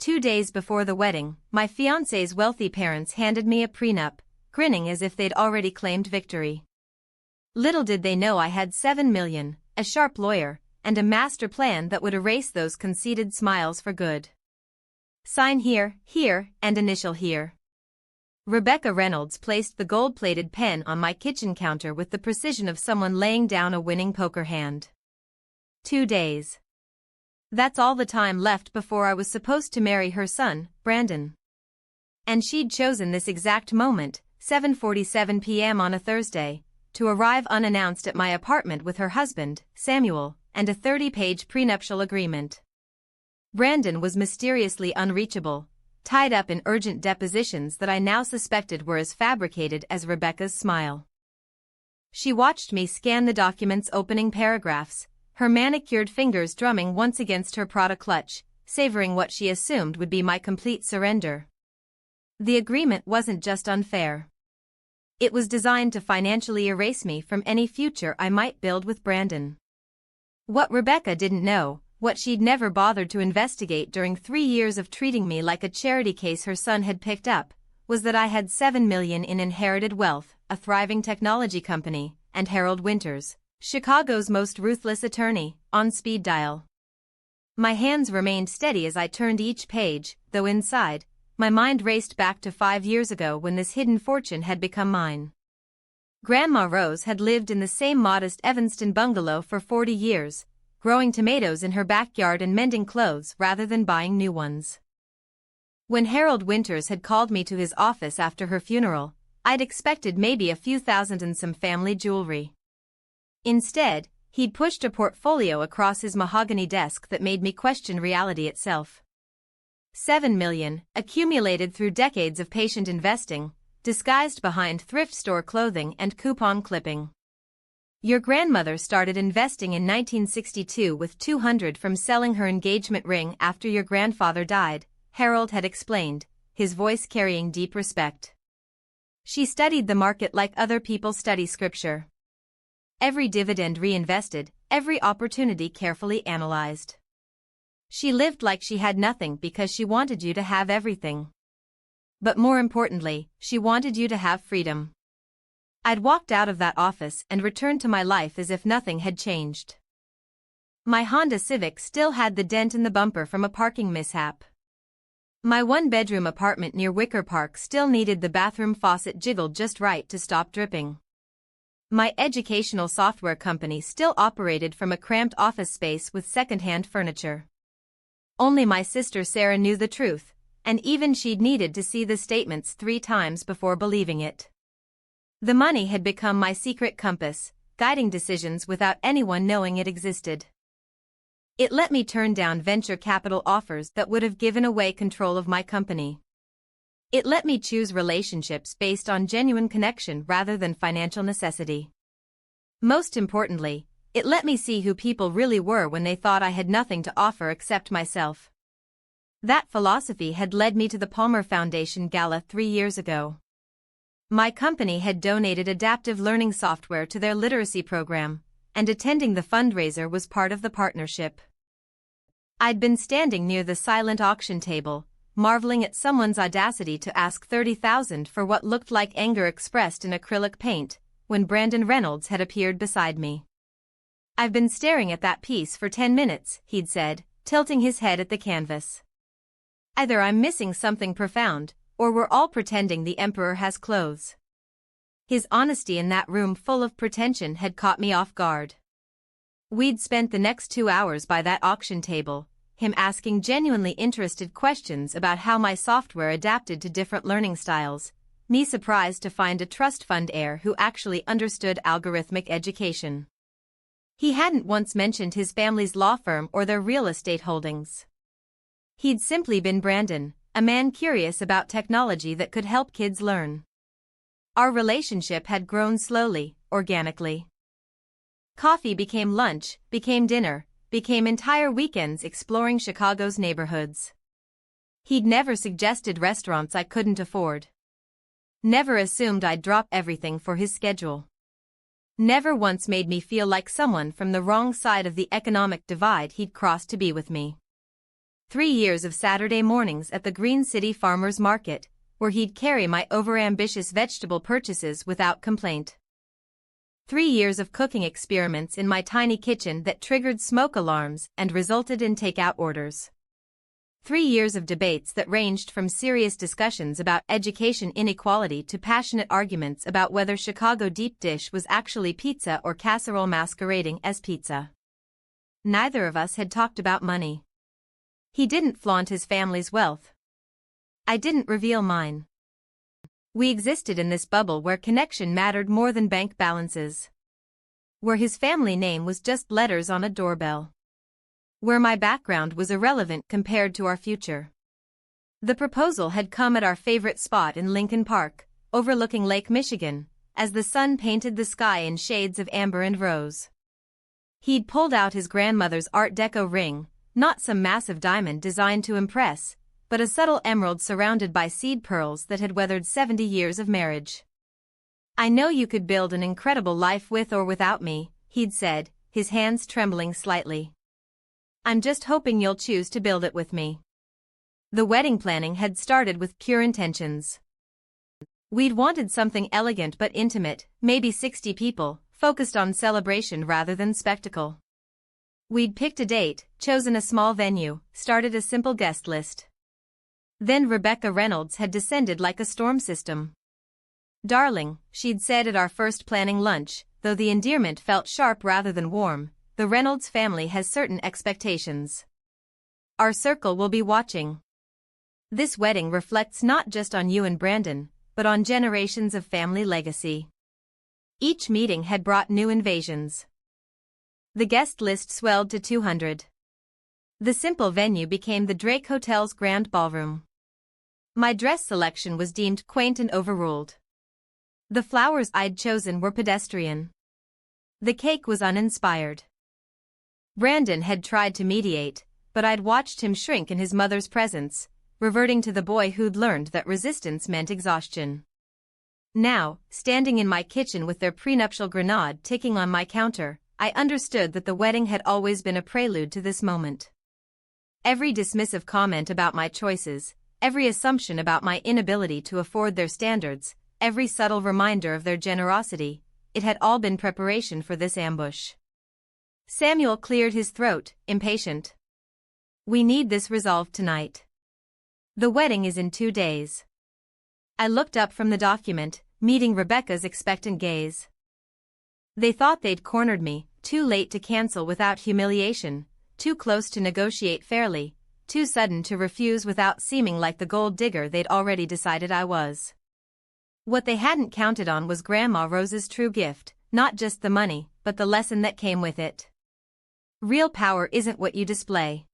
2 days before the wedding, my fiancé's wealthy parents handed me a prenup, grinning as if they'd already claimed victory. Little did they know I had 7 million, a sharp lawyer, and a master plan that would erase those conceited smiles for good. Sign here, here, and initial here. Rebecca Reynolds placed the gold-plated pen on my kitchen counter with the precision of someone laying down a winning poker hand. 2 days. That's all the time left before I was supposed to marry her son, Brandon. And she'd chosen this exact moment, 7:47 p.m. on a Thursday, to arrive unannounced at my apartment with her husband, Samuel, and a 30-page prenuptial agreement. Brandon was mysteriously unreachable, tied up in urgent depositions that I now suspected were as fabricated as Rebecca's smile. She watched me scan the document's opening paragraphs, her manicured fingers drumming once against her Prada clutch, savoring what she assumed would be my complete surrender. The agreement wasn't just unfair. It was designed to financially erase me from any future I might build with Brandon. What Rebecca didn't know, what she'd never bothered to investigate during 3 years of treating me like a charity case her son had picked up, was that I had 7 million in inherited wealth, a thriving technology company, and Harold Winters, Chicago's most ruthless attorney, on speed dial. My hands remained steady as I turned each page, though inside, my mind raced back to 5 years ago when this hidden fortune had become mine. Grandma Rose had lived in the same modest Evanston bungalow for 40 years, growing tomatoes in her backyard and mending clothes rather than buying new ones. When Harold Winters had called me to his office after her funeral, I'd expected maybe a few thousand and some family jewelry. Instead, he'd pushed a portfolio across his mahogany desk that made me question reality itself. 7 million, accumulated through decades of patient investing, disguised behind thrift store clothing and coupon clipping. Your grandmother started investing in 1962 with 200 from selling her engagement ring after your grandfather died, Harold had explained, his voice carrying deep respect. She studied the market like other people study scripture. Every dividend reinvested, every opportunity carefully analyzed. She lived like she had nothing because she wanted you to have everything. But more importantly, she wanted you to have freedom. I'd walked out of that office and returned to my life as if nothing had changed. My Honda Civic still had the dent in the bumper from a parking mishap. My one-bedroom apartment near Wicker Park still needed the bathroom faucet jiggled just right to stop dripping. My educational software company still operated from a cramped office space with second-hand furniture. Only my sister Sarah knew the truth, and even she'd needed to see the statements 3 times before believing it. The money had become my secret compass, guiding decisions without anyone knowing it existed. It let me turn down venture capital offers that would have given away control of my company. It let me choose relationships based on genuine connection rather than financial necessity. Most importantly, it let me see who people really were when they thought I had nothing to offer except myself. That philosophy had led me to the Palmer Foundation Gala 3 years ago. My company had donated adaptive learning software to their literacy program, and attending the fundraiser was part of the partnership. I'd been standing near the silent auction table, marveling at someone's audacity to ask $30,000 for what looked like anger expressed in acrylic paint, when Brandon Reynolds had appeared beside me. "I've been staring at that piece for 10 minutes, he'd said, tilting his head at the canvas. "Either I'm missing something profound, or we're all pretending the emperor has clothes." His honesty in that room full of pretension had caught me off guard. We'd spent the next 2 hours by that auction table, him asking genuinely interested questions about how my software adapted to different learning styles, me surprised to find a trust fund heir who actually understood algorithmic education. He hadn't once mentioned his family's law firm or their real estate holdings. He'd simply been Brandon, a man curious about technology that could help kids learn. Our relationship had grown slowly, organically. Coffee became lunch, became dinner, became entire weekends exploring Chicago's neighborhoods. He'd never suggested restaurants I couldn't afford. Never assumed I'd drop everything for his schedule. Never once made me feel like someone from the wrong side of the economic divide he'd crossed to be with me. 3 years of Saturday mornings at the Green City Farmers Market, where he'd carry my overambitious vegetable purchases without complaint. 3 years of cooking experiments in my tiny kitchen that triggered smoke alarms and resulted in takeout orders. 3 years of debates that ranged from serious discussions about education inequality to passionate arguments about whether Chicago deep dish was actually pizza or casserole masquerading as pizza. Neither of us had talked about money. He didn't flaunt his family's wealth. I didn't reveal mine. We existed in this bubble where connection mattered more than bank balances. Where his family name was just letters on a doorbell. Where my background was irrelevant compared to our future. The proposal had come at our favorite spot in Lincoln Park, overlooking Lake Michigan, as the sun painted the sky in shades of amber and rose. He'd pulled out his grandmother's Art Deco ring, not some massive diamond designed to impress, but a subtle emerald surrounded by seed pearls that had weathered 70 years of marriage. "I know you could build an incredible life with or without me," he'd said, his hands trembling slightly. "I'm just hoping you'll choose to build it with me." The wedding planning had started with pure intentions. We'd wanted something elegant but intimate, maybe 60 people, focused on celebration rather than spectacle. We'd picked a date, chosen a small venue, started a simple guest list. Then Rebecca Reynolds had descended like a storm system. "Darling," she'd said at our first planning lunch, though the endearment felt sharp rather than warm, "the Reynolds family has certain expectations. Our circle will be watching. This wedding reflects not just on you and Brandon, but on generations of family legacy." Each meeting had brought new invasions. The guest list swelled to 200. The simple venue became the Drake Hotel's grand ballroom. My dress selection was deemed quaint and overruled. The flowers I'd chosen were pedestrian. The cake was uninspired. Brandon had tried to mediate, but I'd watched him shrink in his mother's presence, reverting to the boy who'd learned that resistance meant exhaustion. Now, standing in my kitchen with their prenuptial grenade ticking on my counter, I understood that the wedding had always been a prelude to this moment. Every dismissive comment about my choices, every assumption about my inability to afford their standards, every subtle reminder of their generosity, it had all been preparation for this ambush. Samuel cleared his throat, impatient. "We need this resolved tonight. The wedding is in 2 days." I looked up from the document, meeting Rebecca's expectant gaze. They thought they'd cornered me, too late to cancel without humiliation, too close to negotiate fairly, too sudden to refuse without seeming like the gold digger they'd already decided I was. What they hadn't counted on was Grandma Rose's true gift, not just the money, but the lesson that came with it. Real power isn't what you display.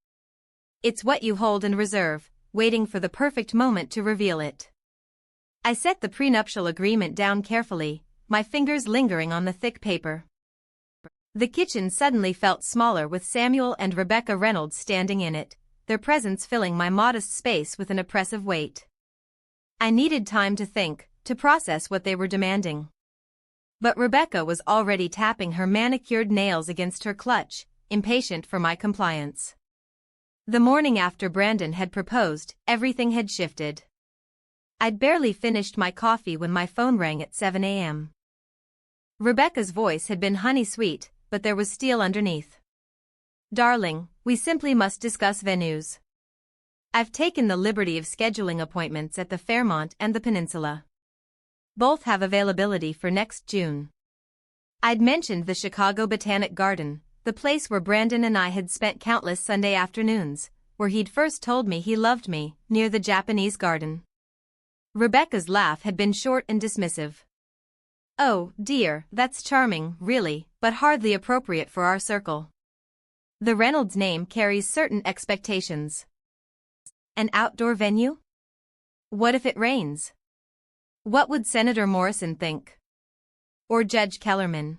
It's what you hold in reserve, waiting for the perfect moment to reveal it. I set the prenuptial agreement down carefully, my fingers lingering on the thick paper. The kitchen suddenly felt smaller with Samuel and Rebecca Reynolds standing in it, their presence filling my modest space with an oppressive weight. I needed time to think, to process what they were demanding. But Rebecca was already tapping her manicured nails against her clutch, impatient for my compliance. The morning after Brandon had proposed, everything had shifted. I'd barely finished my coffee when my phone rang at 7 a.m. Rebecca's voice had been honey-sweet, but there was steel underneath. "Darling, we simply must discuss venues. I've taken the liberty of scheduling appointments at the Fairmont and the Peninsula. Both have availability for next June." I'd mentioned the Chicago Botanic Garden, the place where Brandon and I had spent countless Sunday afternoons, where he'd first told me he loved me, near the Japanese garden. Rebecca's laugh had been short and dismissive. "Oh, dear, that's charming, really, but hardly appropriate for our circle. The Reynolds name carries certain expectations." "An outdoor venue? What if it rains? What would Senator Morrison think? Or Judge Kellerman?"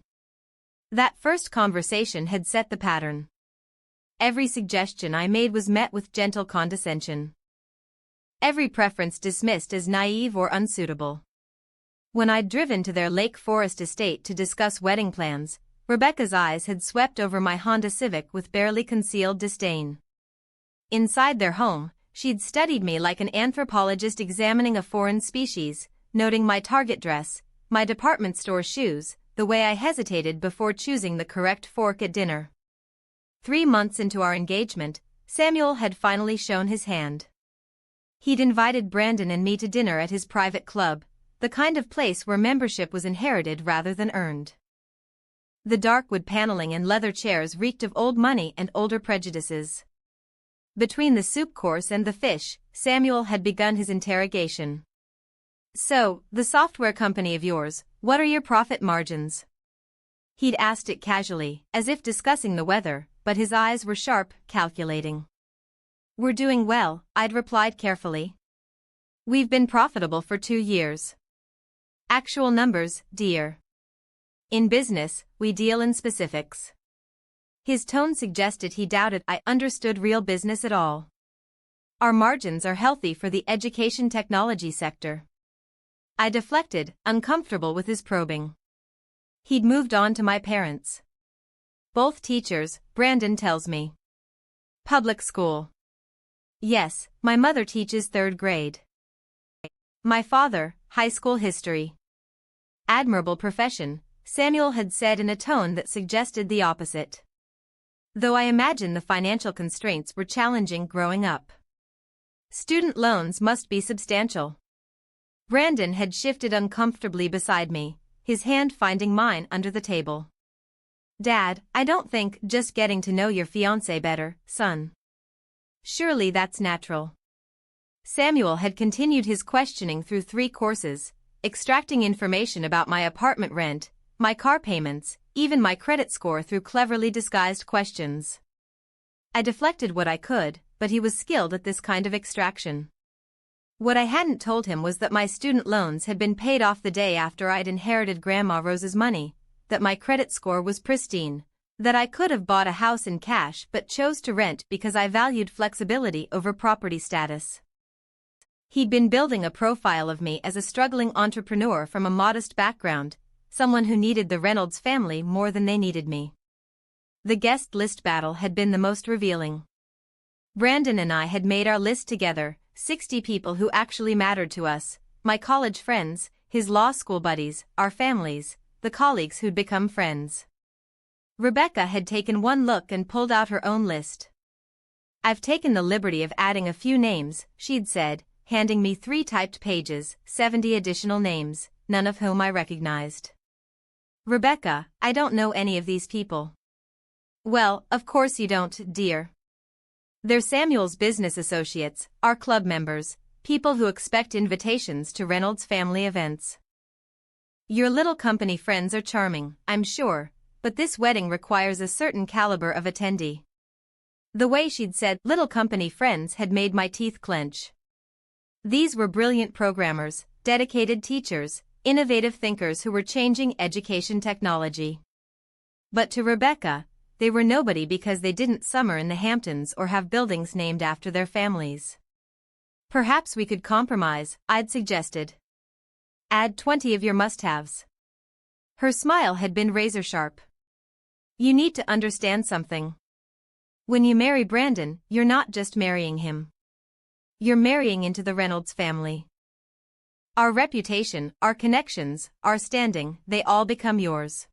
That first conversation had set the pattern. Every suggestion I made was met with gentle condescension. Every preference dismissed as naive or unsuitable. When I'd driven to their Lake Forest estate to discuss wedding plans, Rebecca's eyes had swept over my Honda Civic with barely concealed disdain. Inside their home, she'd studied me like an anthropologist examining a foreign species, noting my Target dress, my department store shoes, the way I hesitated before choosing the correct fork at dinner. 3 months into our engagement, Samuel had finally shown his hand. He'd invited Brandon and me to dinner at his private club, the kind of place where membership was inherited rather than earned. The dark wood paneling and leather chairs reeked of old money and older prejudices. Between the soup course and the fish, Samuel had begun his interrogation. "So, the software company of yours, what are your profit margins?" He'd asked it casually, as if discussing the weather, but his eyes were sharp, calculating. "We're doing well," I'd replied carefully. "We've been profitable for 2 years. Actual numbers, dear. In business, we deal in specifics." His tone suggested he doubted I understood real business at all. "Our margins are healthy for the education technology sector." I deflected, uncomfortable with his probing. He'd moved on to my parents. "Both teachers, Brandon tells me." "Public school?" "Yes, my mother teaches 3rd grade. My father, high school history." "Admirable profession," Samuel had said in a tone that suggested the opposite. Though I imagine the financial constraints were challenging growing up. "Student loans must be substantial." Brandon had shifted uncomfortably beside me, his hand finding mine under the table. "Dad, I don't think just getting to know your fiancé better, son. Surely that's natural." Samuel had continued his questioning through 3 courses, extracting information about my apartment rent, my car payments, even my credit score through cleverly disguised questions. I deflected what I could, but he was skilled at this kind of extraction. What I hadn't told him was that my student loans had been paid off the day after I'd inherited Grandma Rose's money, that my credit score was pristine, that I could have bought a house in cash but chose to rent because I valued flexibility over property status. He'd been building a profile of me as a struggling entrepreneur from a modest background, someone who needed the Reynolds family more than they needed me. The guest list battle had been the most revealing. Brandon and I had made our list together, 60 people who actually mattered to us, my college friends, his law school buddies, our families, the colleagues who'd become friends. Rebecca had taken one look and pulled out her own list. "I've taken the liberty of adding a few names," she'd said, handing me 3 typed pages, 70 additional names, none of whom I recognized. "Rebecca, I don't know any of these people." "Well, of course you don't, dear. They're Samuel's business associates, our club members, people who expect invitations to Reynolds family events. Your little company friends are charming, I'm sure, but this wedding requires a certain caliber of attendee." The way she'd said little company friends had made my teeth clench. These were brilliant programmers, dedicated teachers, innovative thinkers who were changing education technology. But to Rebecca, they were nobody because they didn't summer in the Hamptons or have buildings named after their families. "Perhaps we could compromise," I'd suggested. "Add 20 of your must-haves." Her smile had been razor-sharp. "You need to understand something. When you marry Brandon, you're not just marrying him. You're marrying into the Reynolds family. Our reputation, our connections, our standing, they all become yours.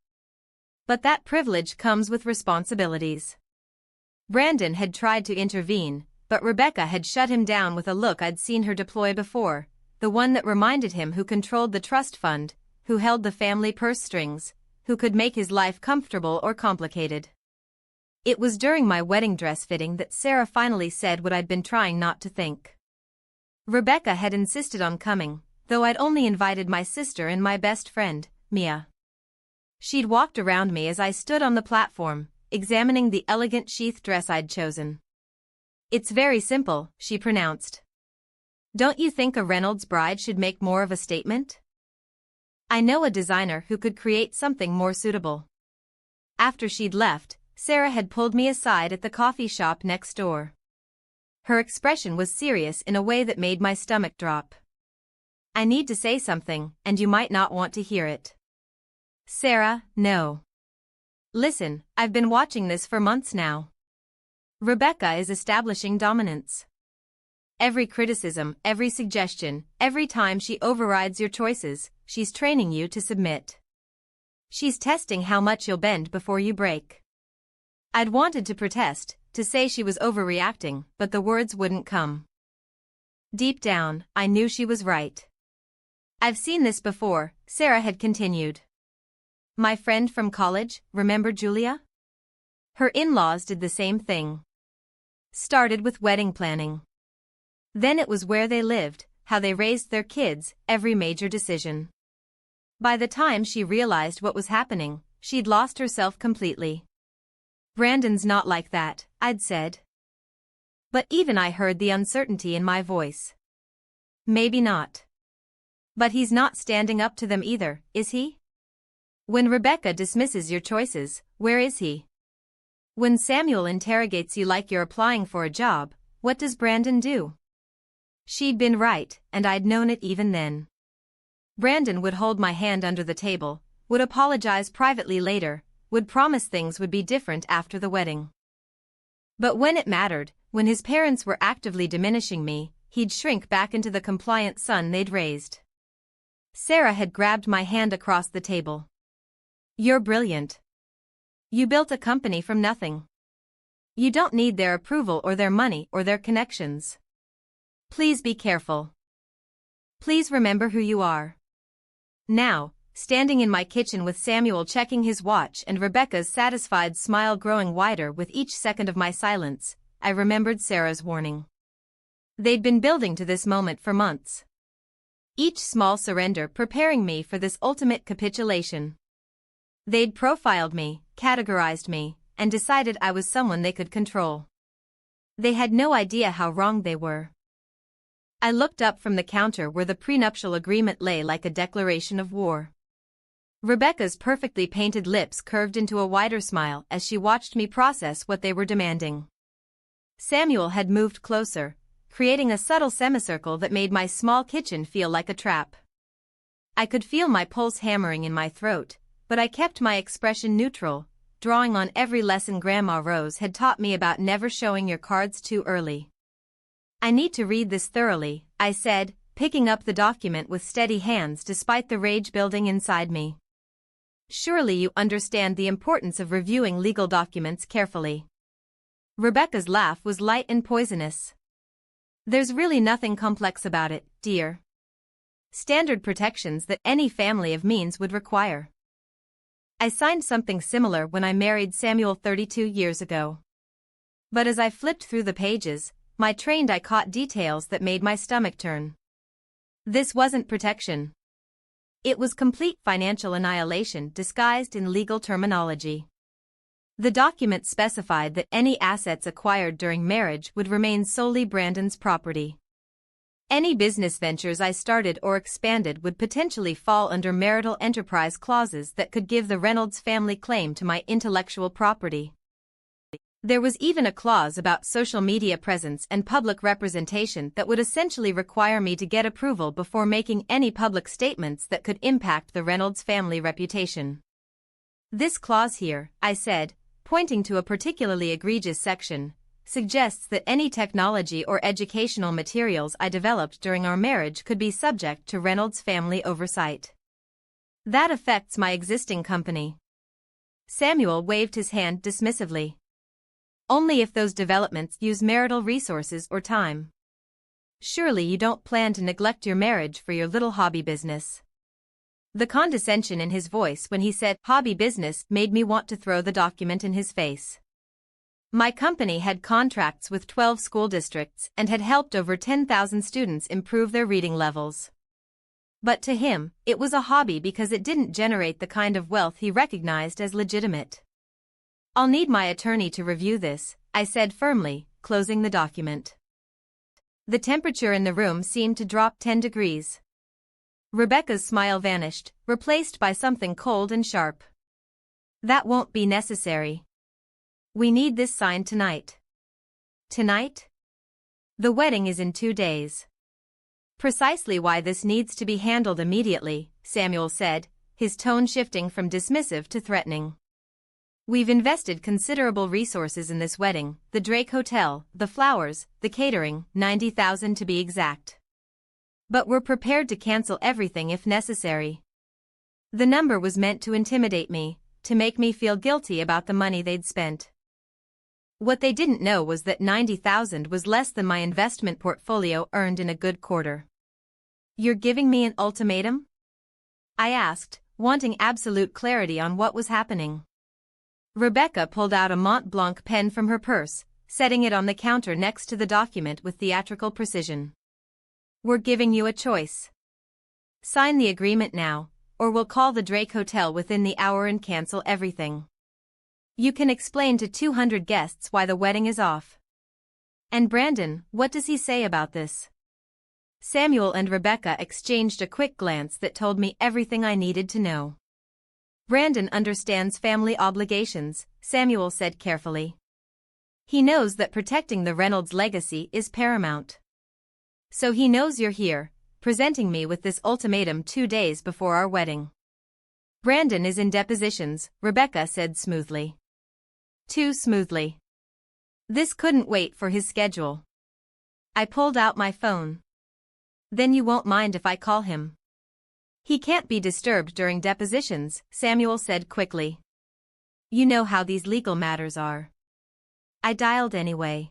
But that privilege comes with responsibilities." Brandon had tried to intervene, but Rebecca had shut him down with a look I'd seen her deploy before, the one that reminded him who controlled the trust fund, who held the family purse strings, who could make his life comfortable or complicated. It was during my wedding dress fitting that Sarah finally said what I'd been trying not to think. Rebecca had insisted on coming, though I'd only invited my sister and my best friend, Mia. She'd walked around me as I stood on the platform, examining the elegant sheath dress I'd chosen. "It's very simple," she pronounced. "Don't you think a Reynolds bride should make more of a statement? I know a designer who could create something more suitable." After she'd left, Sarah had pulled me aside at the coffee shop next door. Her expression was serious in a way that made my stomach drop. "I need to say something, and you might not want to hear it." "Sarah, no. Listen, I've been watching this for months now. Rebecca is establishing dominance. Every criticism, every suggestion, every time she overrides your choices, she's training you to submit. She's testing how much you'll bend before you break. I'd wanted to protest, to say she was overreacting, but the words wouldn't come. Deep down, I knew she was right. I've seen this before, Sarah had continued. My friend from college, remember Julia? Her in-laws did the same thing. Started with wedding planning. Then it was where they lived, how they raised their kids, every major decision. By the time she realized what was happening, she'd lost herself completely. Brandon's not like that, I'd said. But even I heard the uncertainty in my voice. Maybe not. But he's not standing up to them either, is he? When Rebecca dismisses your choices, where is he? When Samuel interrogates you like you're applying for a job, what does Brandon do? She'd been right, and I'd known it even then. Brandon would hold my hand under the table, would apologize privately later, would promise things would be different after the wedding. But when it mattered, when his parents were actively diminishing me, he'd shrink back into the compliant son they'd raised. Sarah had grabbed my hand across the table. You're brilliant. You built a company from nothing. You don't need their approval or their money or their connections. Please be careful. Please remember who you are. Now, standing in my kitchen with Samuel checking his watch and Rebecca's satisfied smile growing wider with each second of my silence, I remembered Sarah's warning. They'd been building to this moment for months. Each small surrender preparing me for this ultimate capitulation. They'd profiled me, categorized me, and decided I was someone they could control. They had no idea how wrong they were. I looked up from the counter where the prenuptial agreement lay like a declaration of war. Rebecca's perfectly painted lips curved into a wider smile as she watched me process what they were demanding. Samuel had moved closer, creating a subtle semicircle that made my small kitchen feel like a trap. I could feel my pulse hammering in my throat, but I kept my expression neutral, drawing on every lesson Grandma Rose had taught me about never showing your cards too early. I need to read this thoroughly, I said, picking up the document with steady hands despite the rage building inside me. Surely you understand the importance of reviewing legal documents carefully. Rebecca's laugh was light and poisonous. There's really nothing complex about it, dear. Standard protections that any family of means would require. I signed something similar when I married Samuel 32 years ago. But as I flipped through the pages, my trained eye caught details that made my stomach turn. This wasn't protection. It was complete financial annihilation disguised in legal terminology. The document specified that any assets acquired during marriage would remain solely Brandon's property. Any business ventures I started or expanded would potentially fall under marital enterprise clauses that could give the Reynolds family claim to my intellectual property. There was even a clause about social media presence and public representation that would essentially require me to get approval before making any public statements that could impact the Reynolds family reputation. This clause here, I said, pointing to a particularly egregious section, suggests that any technology or educational materials I developed during our marriage could be subject to Reynolds family oversight. That affects my existing company. Samuel waved his hand dismissively. Only if those developments use marital resources or time. Surely you don't plan to neglect your marriage for your little hobby business. The condescension in his voice when he said hobby business made me want to throw the document in his face. My company had contracts with 12 school districts and had helped over 10,000 students improve their reading levels. But to him, it was a hobby because it didn't generate the kind of wealth he recognized as legitimate. I'll need my attorney to review this, I said firmly, closing the document. The temperature in the room seemed to drop 10 degrees. Rebecca's smile vanished, replaced by something cold and sharp. That won't be necessary. We need this signed tonight. Tonight? The wedding is in 2 days. Precisely why this needs to be handled immediately, Samuel said, his tone shifting from dismissive to threatening. We've invested considerable resources in this wedding, the Drake Hotel, the flowers, the catering, 90,000 to be exact. But we're prepared to cancel everything if necessary. The number was meant to intimidate me, to make me feel guilty about the money they'd spent. What they didn't know was that 90,000 was less than my investment portfolio earned in a good quarter. You're giving me an ultimatum? I asked, wanting absolute clarity on what was happening. Rebecca pulled out a Mont Blanc pen from her purse, setting it on the counter next to the document with theatrical precision. We're giving you a choice. Sign the agreement now, or we'll call the Drake Hotel within the hour and cancel everything. You can explain to 200 guests why the wedding is off. And Brandon, what does he say about this? Samuel and Rebecca exchanged a quick glance that told me everything I needed to know. Brandon understands family obligations, Samuel said carefully. He knows that protecting the Reynolds legacy is paramount. So he knows you're here, presenting me with this ultimatum 2 days before our wedding. Brandon is in depositions, Rebecca said smoothly. Too smoothly. This couldn't wait for his schedule. I pulled out my phone. Then you won't mind if I call him? He can't be disturbed during depositions, Samuel said quickly. You know how these legal matters are. I dialed anyway.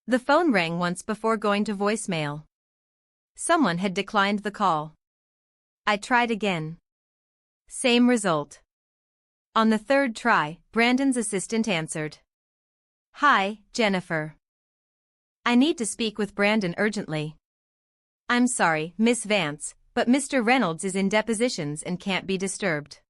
The phone rang once before going to voicemail. Someone had declined the call. I tried again. Same result. On the third try, Brandon's assistant answered. Hi, Jennifer. I need to speak with Brandon urgently. I'm sorry, Miss Vance, but Mr. Reynolds is in depositions and can't be disturbed.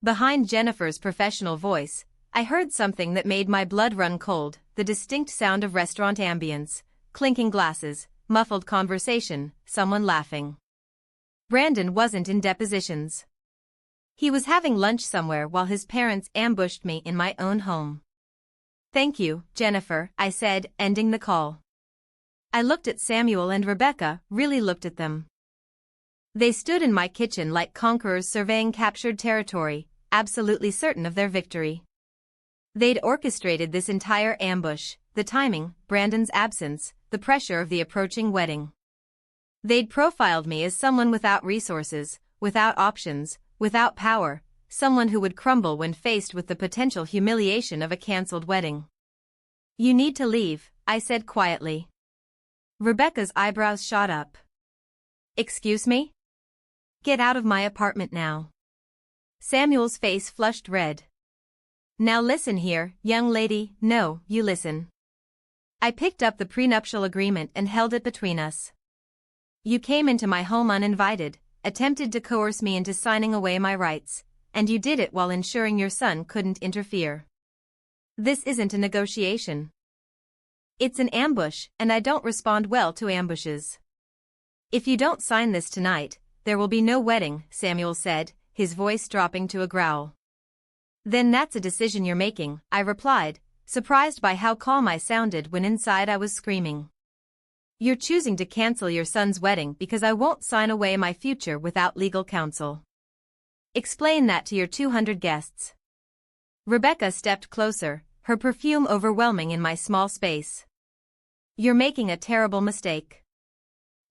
Behind Jennifer's professional voice, I heard something that made my blood run cold, the distinct sound of restaurant ambience, clinking glasses, muffled conversation, someone laughing. Brandon wasn't in depositions. He was having lunch somewhere while his parents ambushed me in my own home. Thank you, Jennifer, I said, ending the call. I looked at Samuel and Rebecca, really looked at them. They stood in my kitchen like conquerors surveying captured territory, absolutely certain of their victory. They'd orchestrated this entire ambush, the timing, Brandon's absence, the pressure of the approaching wedding. They'd profiled me as someone without resources, without options, without power, someone who would crumble when faced with the potential humiliation of a cancelled wedding. You need to leave, I said quietly. Rebecca's eyebrows shot up. Excuse me? Get out of my apartment now. Samuel's face flushed red. Now listen here, young lady, no, you listen. I picked up the prenuptial agreement and held it between us. You came into my home uninvited, attempted to coerce me into signing away my rights, and you did it while ensuring your son couldn't interfere. This isn't a negotiation. It's an ambush, and I don't respond well to ambushes. If you don't sign this tonight, there will be no wedding, Samuel said, his voice dropping to a growl. Then that's a decision you're making, I replied, surprised by how calm I sounded when inside I was screaming. You're choosing to cancel your son's wedding because I won't sign away my future without legal counsel. Explain that to your 200 guests. Rebecca stepped closer, her perfume overwhelming in my small space. You're making a terrible mistake.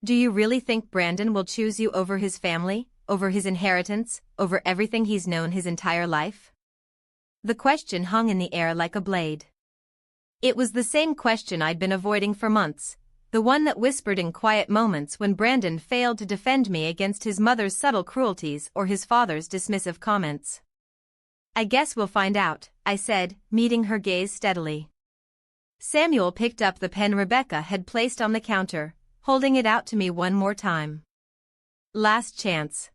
Do you really think Brandon will choose you over his family, over his inheritance, over everything he's known his entire life? The question hung in the air like a blade. It was the same question I'd been avoiding for months, the one that whispered in quiet moments when Brandon failed to defend me against his mother's subtle cruelties or his father's dismissive comments. I guess we'll find out, I said, meeting her gaze steadily. Samuel picked up the pen Rebecca had placed on the counter, holding it out to me one more time. Last chance.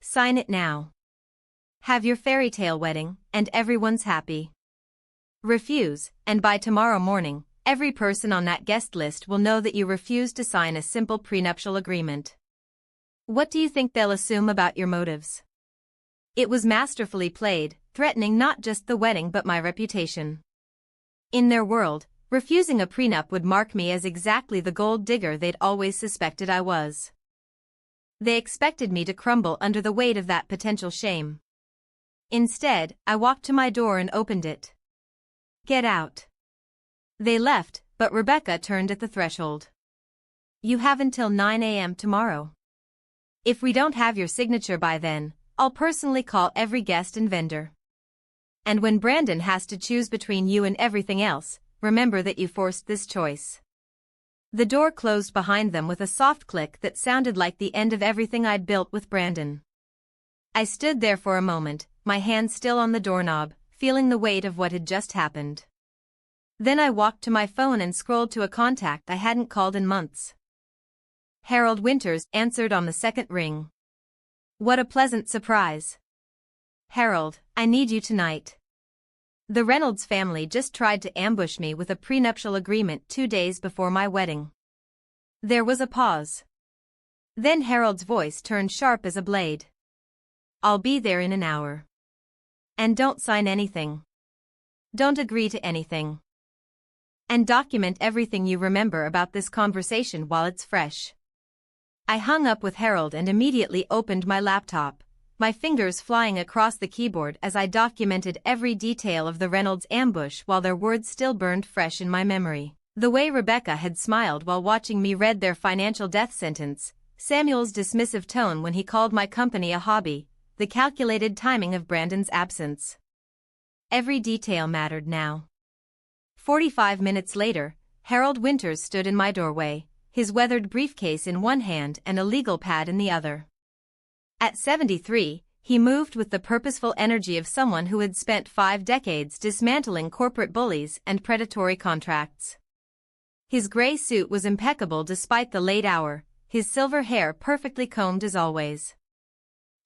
Sign it now. Have your fairy tale wedding, and everyone's happy. Refuse, and by tomorrow morning, every person on that guest list will know that you refused to sign a simple prenuptial agreement. What do you think they'll assume about your motives? It was masterfully played, threatening not just the wedding but my reputation. In their world, refusing a prenup would mark me as exactly the gold digger they'd always suspected I was. They expected me to crumble under the weight of that potential shame. Instead, I walked to my door and opened it. "Get out." They left, but Rebecca turned at the threshold. "You have until 9 a.m. tomorrow. If we don't have your signature by then, I'll personally call every guest and vendor. And when Brandon has to choose between you and everything else, remember that you forced this choice." The door closed behind them with a soft click that sounded like the end of everything I'd built with Brandon. I stood there for a moment, my hand still on the doorknob, feeling the weight of what had just happened. Then I walked to my phone and scrolled to a contact I hadn't called in months. Harold Winters answered on the second ring. What a pleasant surprise. "Harold, I need you tonight. The Reynolds family just tried to ambush me with a prenuptial agreement 2 days before my wedding." There was a pause. Then Harold's voice turned sharp as a blade. "I'll be there in an hour. And don't sign anything. Don't agree to anything. And document everything you remember about this conversation while it's fresh." I hung up with Harold and immediately opened my laptop, my fingers flying across the keyboard as I documented every detail of the Reynolds ambush while their words still burned fresh in my memory. The way Rebecca had smiled while watching me read their financial death sentence, Samuel's dismissive tone when he called my company a hobby, the calculated timing of Brandon's absence. Every detail mattered now. 45 minutes later, Harold Winters stood in my doorway, his weathered briefcase in one hand and a legal pad in the other. At 73, he moved with the purposeful energy of someone who had spent 5 decades dismantling corporate bullies and predatory contracts. His gray suit was impeccable despite the late hour, his silver hair perfectly combed as always.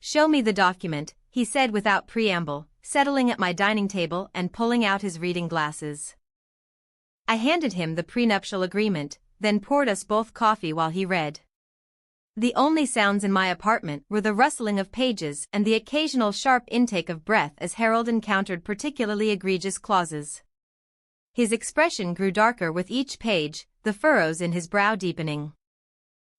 "Show me the document," he said without preamble, settling at my dining table and pulling out his reading glasses. I handed him the prenuptial agreement, then poured us both coffee while he read. The only sounds in my apartment were the rustling of pages and the occasional sharp intake of breath as Harold encountered particularly egregious clauses. His expression grew darker with each page, the furrows in his brow deepening.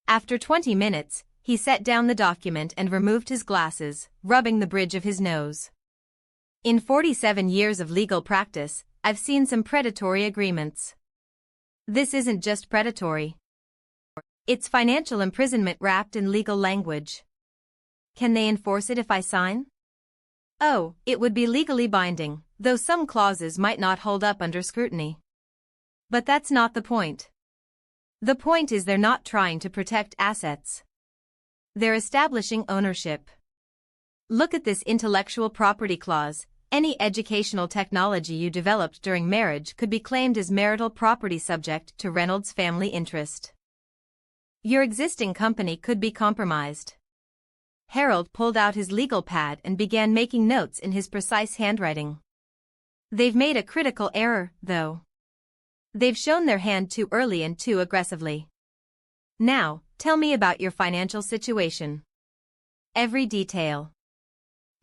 After 20 minutes, he set down the document and removed his glasses, rubbing the bridge of his nose. In 47 years of legal practice, I've seen some predatory agreements. This isn't just predatory. It's financial imprisonment wrapped in legal language. Can they enforce it if I sign? Oh, it would be legally binding, though some clauses might not hold up under scrutiny. But that's not the point. The point is they're not trying to protect assets. They're establishing ownership. Look at this intellectual property clause. Any educational technology you developed during marriage could be claimed as marital property subject to Reynolds' family interest. Your existing company could be compromised. Harold pulled out his legal pad and began making notes in his precise handwriting. They've made a critical error, though. They've shown their hand too early and too aggressively. Now, tell me about your financial situation. Every detail.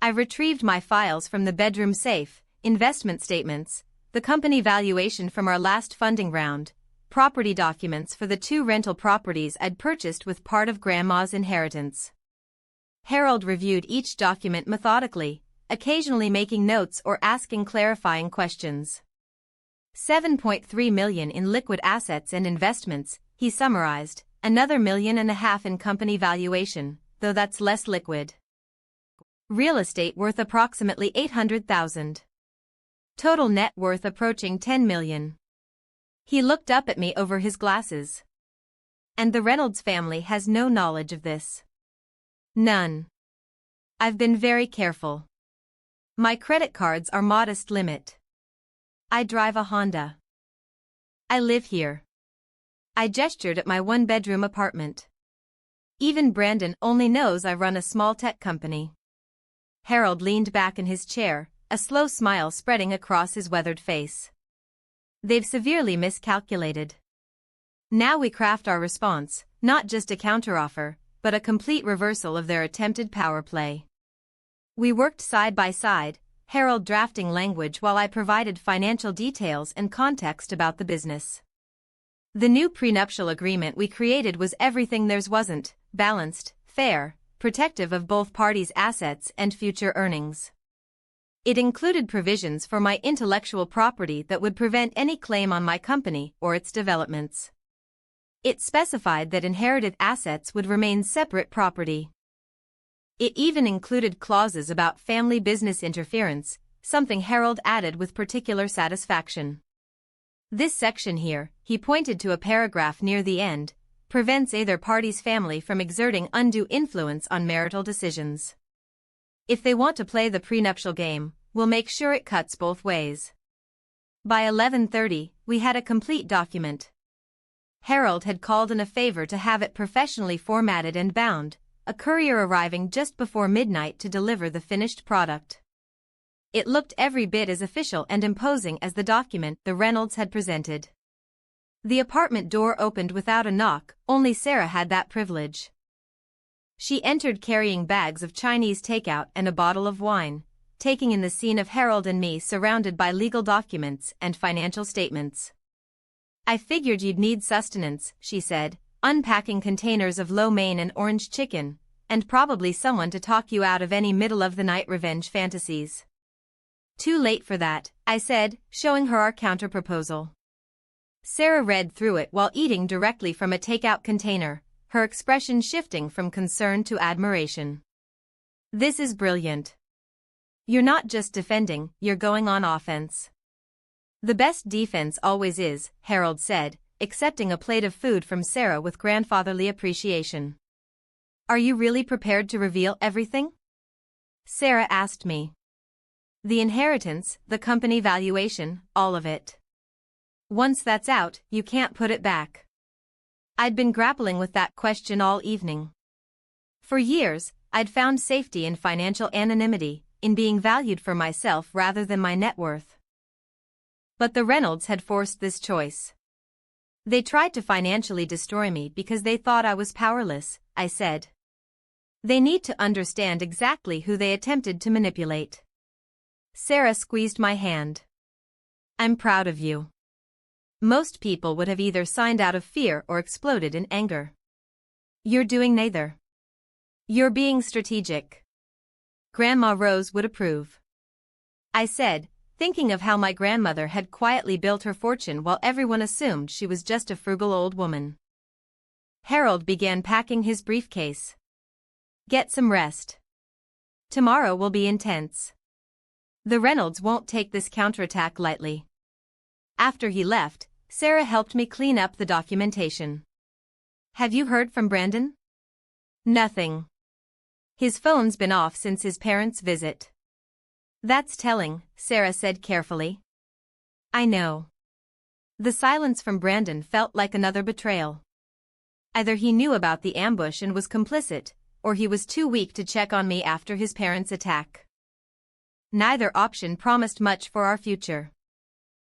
I retrieved my files from the bedroom safe, investment statements, the company valuation from our last funding round, property documents for the 2 rental properties I'd purchased with part of Grandma's inheritance. Harold reviewed each document methodically, occasionally making notes or asking clarifying questions. $7.3 million in liquid assets and investments, he summarized, another $1.5 million in company valuation, though that's less liquid. Real estate worth approximately $800,000. Total net worth approaching $10 million. He looked up at me over his glasses. And the Reynolds family has no knowledge of this. None. I've been very careful. My credit cards are modest limit. I drive a Honda. I live here. I gestured at my 1-bedroom apartment. Even Brandon only knows I run a small tech company. Harold leaned back in his chair, a slow smile spreading across his weathered face. They've severely miscalculated. Now we craft our response, not just a counteroffer, but a complete reversal of their attempted power play. We worked side by side, Harold drafting language while I provided financial details and context about the business. The new prenuptial agreement we created was everything theirs wasn't: balanced, fair, protective of both parties' assets and future earnings. It included provisions for my intellectual property that would prevent any claim on my company or its developments. It specified that inherited assets would remain separate property. It even included clauses about family business interference, something Harold added with particular satisfaction. This section here, he pointed to a paragraph near the end, prevents either party's family from exerting undue influence on marital decisions. If they want to play the prenuptial game, we'll make sure it cuts both ways. By 11:30, we had a complete document. Harold had called in a favor to have it professionally formatted and bound, a courier arriving just before midnight to deliver the finished product. It looked every bit as official and imposing as the document the Reynolds had presented. The apartment door opened without a knock, only Sarah had that privilege. She entered carrying bags of Chinese takeout and a bottle of wine, taking in the scene of Harold and me surrounded by legal documents and financial statements. "I figured you'd need sustenance," she said, unpacking containers of lo mein and orange chicken, and probably someone to talk you out of any middle-of-the-night revenge fantasies. "Too late for that," I said, showing her our counter-proposal. Sarah read through it while eating directly from a takeout container, her expression shifting from concern to admiration. "This is brilliant. You're not just defending, you're going on offense." "The best defense always is," Harold said, accepting a plate of food from Sarah with grandfatherly appreciation. "Are you really prepared to reveal everything?" Sarah asked me. "The inheritance, the company valuation, all of it. Once that's out, you can't put it back." I'd been grappling with that question all evening. For years, I'd found safety in financial anonymity, in being valued for myself rather than my net worth. But the Reynolds had forced this choice. "They tried to financially destroy me because they thought I was powerless," I said. "They need to understand exactly who they attempted to manipulate." Sarah squeezed my hand. "I'm proud of you. Most people would have either signed out of fear or exploded in anger. You're doing neither. You're being strategic. Grandma Rose would approve." I said, thinking of how my grandmother had quietly built her fortune while everyone assumed she was just a frugal old woman. Harold began packing his briefcase. "Get some rest. Tomorrow will be intense. The Reynolds won't take this counterattack lightly." After he left, Sarah helped me clean up the documentation. "Have you heard from Brandon?" "Nothing. His phone's been off since his parents' visit." "That's telling," Sarah said carefully. "I know." The silence from Brandon felt like another betrayal. Either he knew about the ambush and was complicit, or he was too weak to check on me after his parents' attack. Neither option promised much for our future.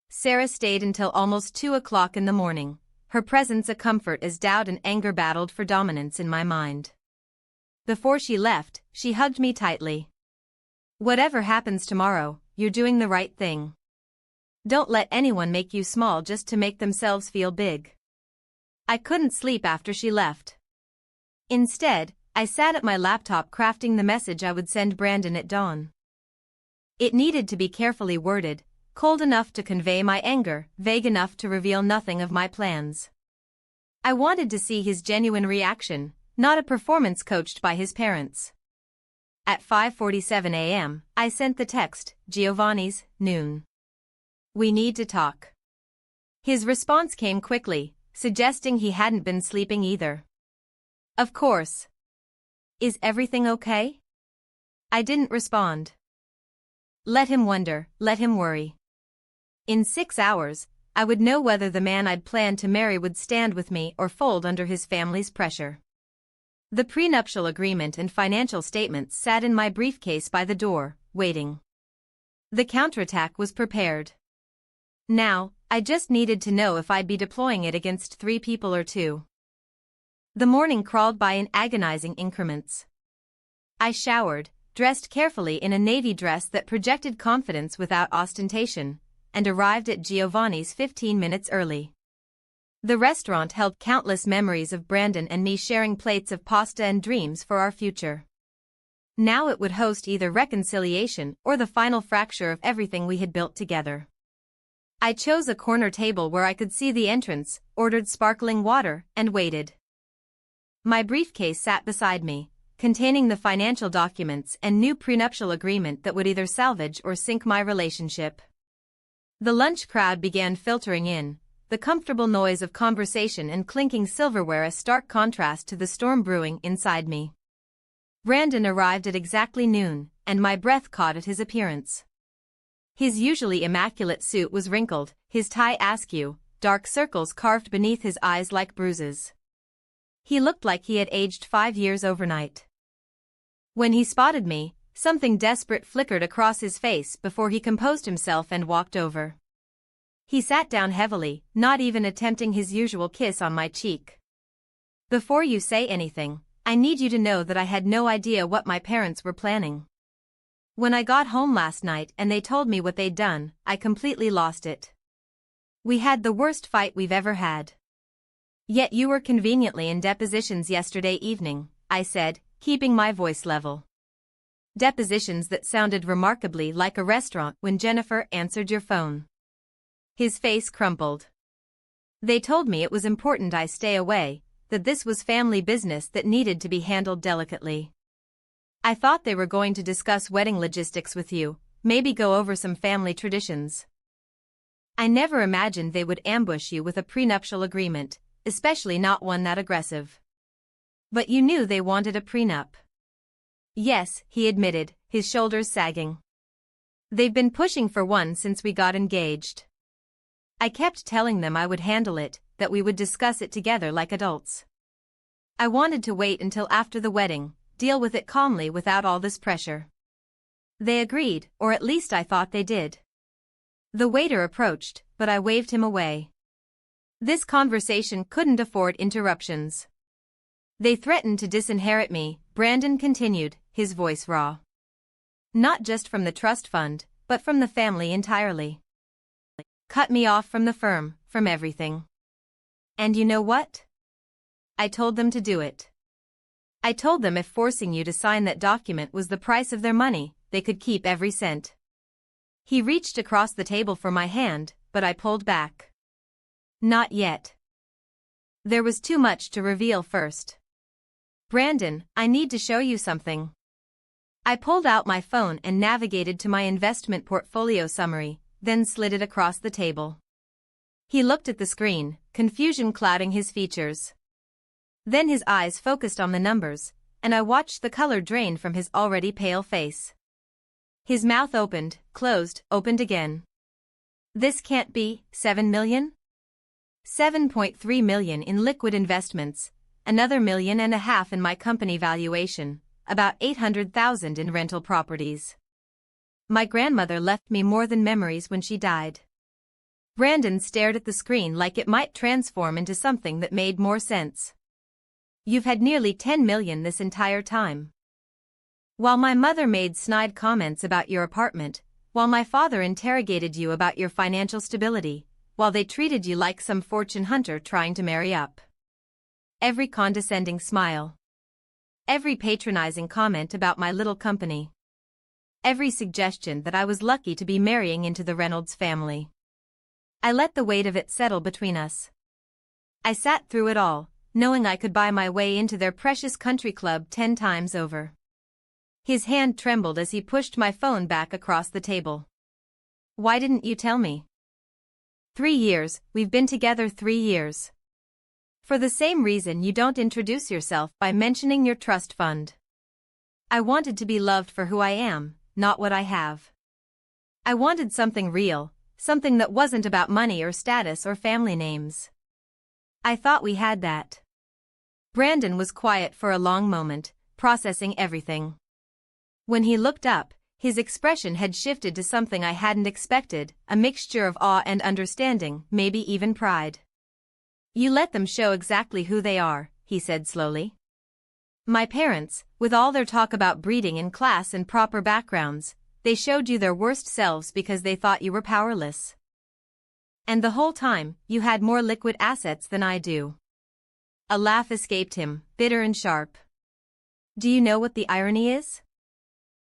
Sarah stayed until almost 2 o'clock in the morning, her presence a comfort as doubt and anger battled for dominance in my mind. Before she left, she hugged me tightly. "Whatever happens tomorrow, you're doing the right thing. Don't let anyone make you small just to make themselves feel big." I couldn't sleep after she left. Instead, I sat at my laptop crafting the message I would send Brandon at dawn. It needed to be carefully worded, cold enough to convey my anger, vague enough to reveal nothing of my plans. I wanted to see his genuine reaction, not a performance coached by his parents. At 5:47 a.m., I sent the text, "Giovanni's, noon. We need to talk." His response came quickly, suggesting he hadn't been sleeping either. "Of course. Is everything okay?" I didn't respond. Let him wonder, let him worry. In 6 hours, I would know whether the man I'd planned to marry would stand with me or fold under his family's pressure. The prenuptial agreement and financial statements sat in my briefcase by the door, waiting. The counterattack was prepared. Now, I just needed to know if I'd be deploying it against 3 people or 2. The morning crawled by in agonizing increments. I showered, dressed carefully in a navy dress that projected confidence without ostentation, and arrived at Giovanni's 15 minutes early. The restaurant held countless memories of Brandon and me sharing plates of pasta and dreams for our future. Now it would host either reconciliation or the final fracture of everything we had built together. I chose a corner table where I could see the entrance, ordered sparkling water, and waited. My briefcase sat beside me, containing the financial documents and new prenuptial agreement that would either salvage or sink my relationship. The lunch crowd began filtering in, the comfortable noise of conversation and clinking silverware a stark contrast to the storm brewing inside me. Brandon arrived at exactly noon, and my breath caught at his appearance. His usually immaculate suit was wrinkled, his tie askew, dark circles carved beneath his eyes like bruises. He looked like he had aged 5 years overnight. When he spotted me, something desperate flickered across his face before he composed himself and walked over. He sat down heavily, not even attempting his usual kiss on my cheek. "Before you say anything, I need you to know that I had no idea what my parents were planning. When I got home last night and they told me what they'd done, I completely lost it. We had the worst fight we've ever had. Yet you were conveniently in depositions yesterday evening," I said, keeping my voice level. "Depositions that sounded remarkably like a restaurant when Jennifer answered your phone." His face crumpled. "They told me it was important I stay away, that this was family business that needed to be handled delicately. I thought they were going to discuss wedding logistics with you, maybe go over some family traditions. I never imagined they would ambush you with a prenuptial agreement, especially not one that aggressive." "But you knew they wanted a prenup." "Yes," he admitted, his shoulders sagging. "They've been pushing for one since we got engaged. I kept telling them I would handle it, that we would discuss it together like adults. I wanted to wait until after the wedding, deal with it calmly without all this pressure. They agreed, or at least I thought they did." The waiter approached, but I waved him away. This conversation couldn't afford interruptions. "They threatened to disinherit me," Brandon continued, his voice raw. "Not just from the trust fund, but from the family entirely. Cut me off from the firm, from everything. And you know what? I told them to do it. I told them if forcing you to sign that document was the price of their money, they could keep every cent." He reached across the table for my hand, but I pulled back. "Not yet. There was too much to reveal first. Brandon, I need to show you something." I pulled out my phone and navigated to my investment portfolio summary, then slid it across the table. He looked at the screen, confusion clouding his features. Then his eyes focused on the numbers, and I watched the color drain from his already pale face. His mouth opened, closed, opened again. "This can't be, 7 million? 7.3 million in liquid investments, another 1.5 million in my company valuation, about 800,000 in rental properties. My grandmother left me more than memories when she died." Brandon stared at the screen like it might transform into something that made more sense. "You've had nearly 10 million this entire time. While my mother made snide comments about your apartment, while my father interrogated you about your financial stability, while they treated you like some fortune hunter trying to marry up. Every condescending smile. Every patronizing comment about my little company. Every suggestion that I was lucky to be marrying into the Reynolds family. I let the weight of it settle between us. I sat through it all, knowing I could buy my way into their precious country club 10 times over." His hand trembled as he pushed my phone back across the table. "Why didn't you tell me?" 3 years, we've been together 3 years. For the same reason you don't introduce yourself by mentioning your trust fund. I wanted to be loved for who I am, not what I have. I wanted something real, something that wasn't about money or status or family names. I thought we had that." Brandon was quiet for a long moment, processing everything. When he looked up, his expression had shifted to something I hadn't expected, a mixture of awe and understanding, maybe even pride. "You let them show exactly who they are," he said slowly. "My parents, with all their talk about breeding and class and proper backgrounds, they showed you their worst selves because they thought you were powerless. And the whole time, you had more liquid assets than I do." A laugh escaped him, bitter and sharp. "Do you know what the irony is?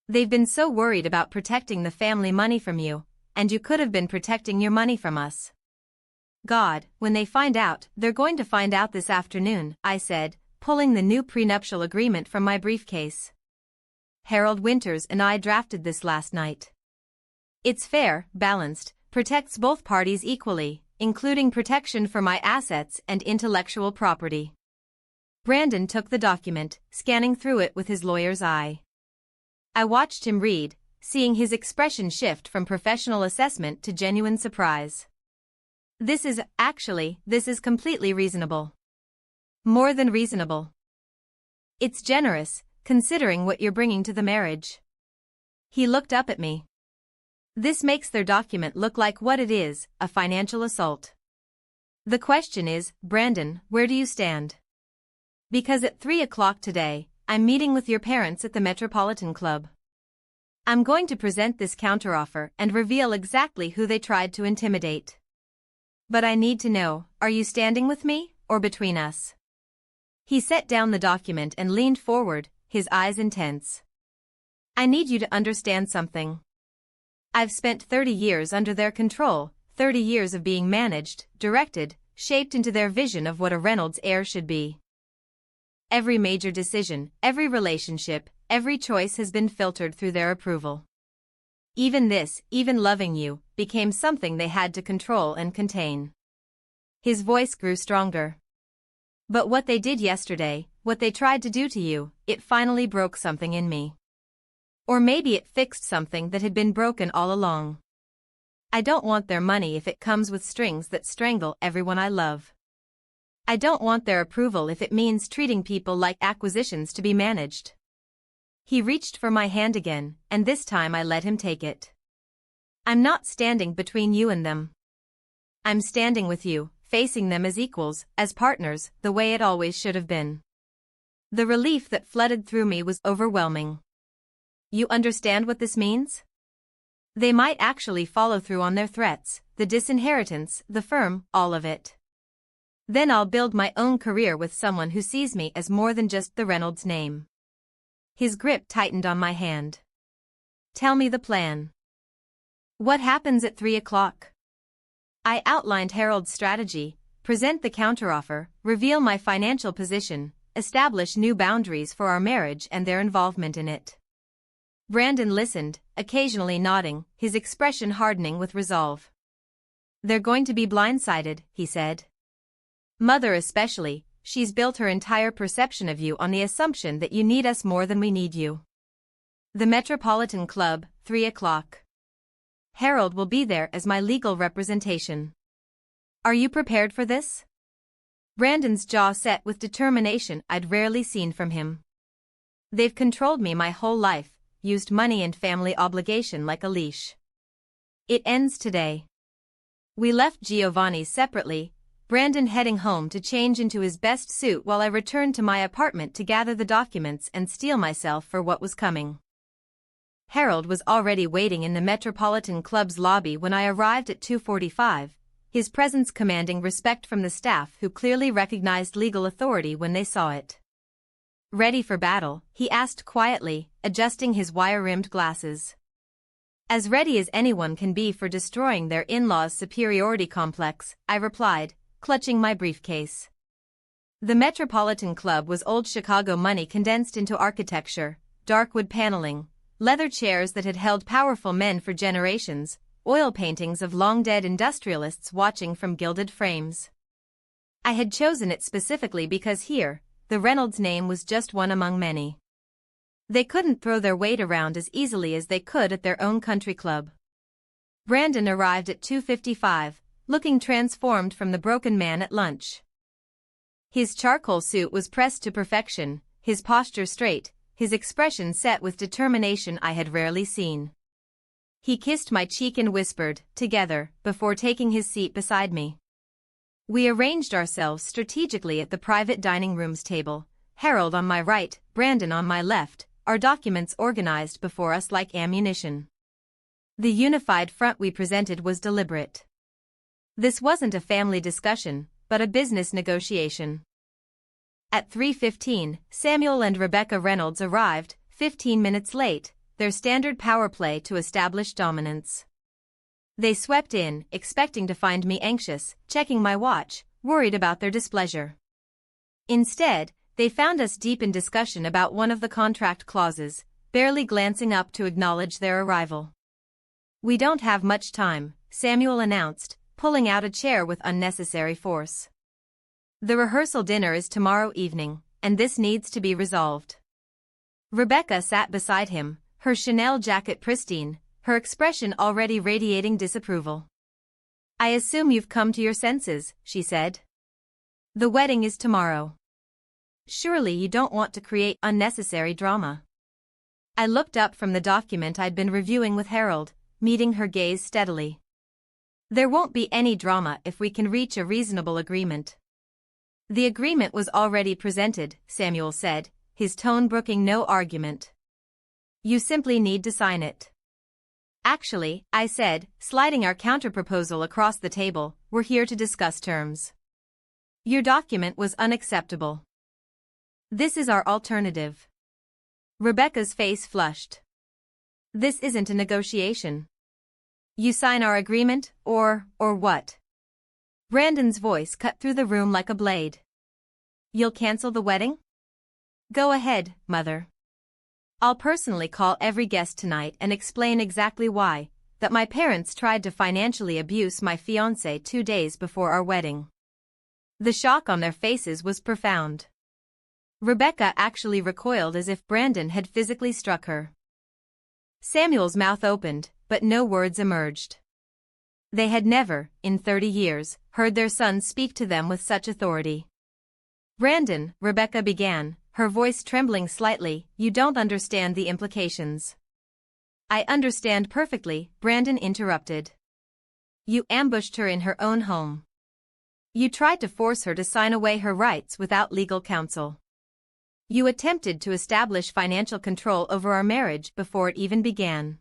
They've been so worried about protecting the family money from you, and you could have been protecting your money from us. God, when they find out, they're going to find out this afternoon, I said, pulling the new prenuptial agreement from my briefcase. Harold Winters and I drafted this last night. It's fair, balanced, protects both parties equally, including protection for my assets and intellectual property. Brandon took the document, scanning through it with his lawyer's eye. I watched him read, seeing his expression shift from professional assessment to genuine surprise. This is completely reasonable. More than reasonable. It's generous, considering what you're bringing to the marriage. He looked up at me. This makes their document look like what it is, a financial assault. The question is, Brandon, where do you stand? Because at 3 o'clock today, I'm meeting with your parents at the Metropolitan Club. I'm going to present this counteroffer and reveal exactly who they tried to intimidate. But I need to know, are you standing with me, or between us? He set down the document and leaned forward, his eyes intense. I need you to understand something. I've spent 30 years under their control, 30 years of being managed, directed, shaped into their vision of what a Reynolds heir should be. Every major decision, every relationship, every choice has been filtered through their approval. Even loving you, became something they had to control and contain. His voice grew stronger. But what they did yesterday, what they tried to do to you, it finally broke something in me. Or maybe it fixed something that had been broken all along. I don't want their money if it comes with strings that strangle everyone I love. I don't want their approval if it means treating people like acquisitions to be managed. He reached for my hand again, and this time I let him take it. I'm not standing between you and them. I'm standing with you, facing them as equals, as partners, the way it always should have been. The relief that flooded through me was overwhelming. You understand what this means? They might actually follow through on their threats, the disinheritance, the firm, all of it. Then I'll build my own career with someone who sees me as more than just the Reynolds name. His grip tightened on my hand. Tell me the plan. What happens at 3 o'clock? I outlined Harold's strategy, present the counteroffer, reveal my financial position, establish new boundaries for our marriage and their involvement in it. Brandon listened, occasionally nodding, his expression hardening with resolve. They're going to be blindsided, he said. Mother especially, she's built her entire perception of you on the assumption that you need us more than we need you. The Metropolitan Club, 3 o'clock. Harold will be there as my legal representation. Are you prepared for this? Brandon's jaw set with determination I'd rarely seen from him. They've controlled me my whole life, used money and family obligation like a leash. It ends today. We left Giovanni's separately, Brandon heading home to change into his best suit while I returned to my apartment to gather the documents and steel myself for what was coming. Harold was already waiting in the Metropolitan Club's lobby when I arrived at 2:45, his presence commanding respect from the staff who clearly recognized legal authority when they saw it. Ready for battle, he asked quietly, adjusting his wire-rimmed glasses. As ready as anyone can be for destroying their in-laws' superiority complex, I replied, clutching my briefcase. The Metropolitan Club was old Chicago money condensed into architecture, dark wood paneling, leather chairs that had held powerful men for generations, oil paintings of long-dead industrialists watching from gilded frames. I had chosen it specifically because here, the Reynolds name was just one among many. They couldn't throw their weight around as easily as they could at their own country club. Brandon arrived at 2:55, looking transformed from the broken man at lunch. His charcoal suit was pressed to perfection, his posture straight, his expression set with determination I had rarely seen. He kissed my cheek and whispered, "Together," before taking his seat beside me. We arranged ourselves strategically at the private dining room's table, Harold on my right, Brandon on my left, our documents organized before us like ammunition. The unified front we presented was deliberate. This wasn't a family discussion, but a business negotiation. At 3:15, Samuel and Rebecca Reynolds arrived, 15 minutes late, their standard power play to establish dominance. They swept in, expecting to find me anxious, checking my watch, worried about their displeasure. Instead, they found us deep in discussion about one of the contract clauses, barely glancing up to acknowledge their arrival. "We don't have much time," Samuel announced, pulling out a chair with unnecessary force. "The rehearsal dinner is tomorrow evening, and this needs to be resolved." Rebecca sat beside him, her Chanel jacket pristine, her expression already radiating disapproval. "I assume you've come to your senses," she said. "The wedding is tomorrow. Surely you don't want to create unnecessary drama." I looked up from the document I'd been reviewing with Harold, meeting her gaze steadily. "There won't be any drama if we can reach a reasonable agreement." "The agreement was already presented," Samuel said, his tone brooking no argument. "You simply need to sign it." "Actually," I said, sliding our counterproposal across the table, "we're here to discuss terms. Your document was unacceptable. This is our alternative." Rebecca's face flushed. "This isn't a negotiation. You sign our agreement, or what?" Brandon's voice cut through the room like a blade. "You'll cancel the wedding?" "Go ahead, Mother. I'll personally call every guest tonight and explain exactly why, that my parents tried to financially abuse my fiancé 2 days before our wedding." The shock on their faces was profound. Rebecca actually recoiled as if Brandon had physically struck her. Samuel's mouth opened, but no words emerged. They had never, in 30 years, heard their son speak to them with such authority. "Brandon," Rebecca began, her voice trembling slightly, "you don't understand the implications." "I understand perfectly," Brandon interrupted. "You ambushed her in her own home. You tried to force her to sign away her rights without legal counsel. You attempted to establish financial control over our marriage before it even began."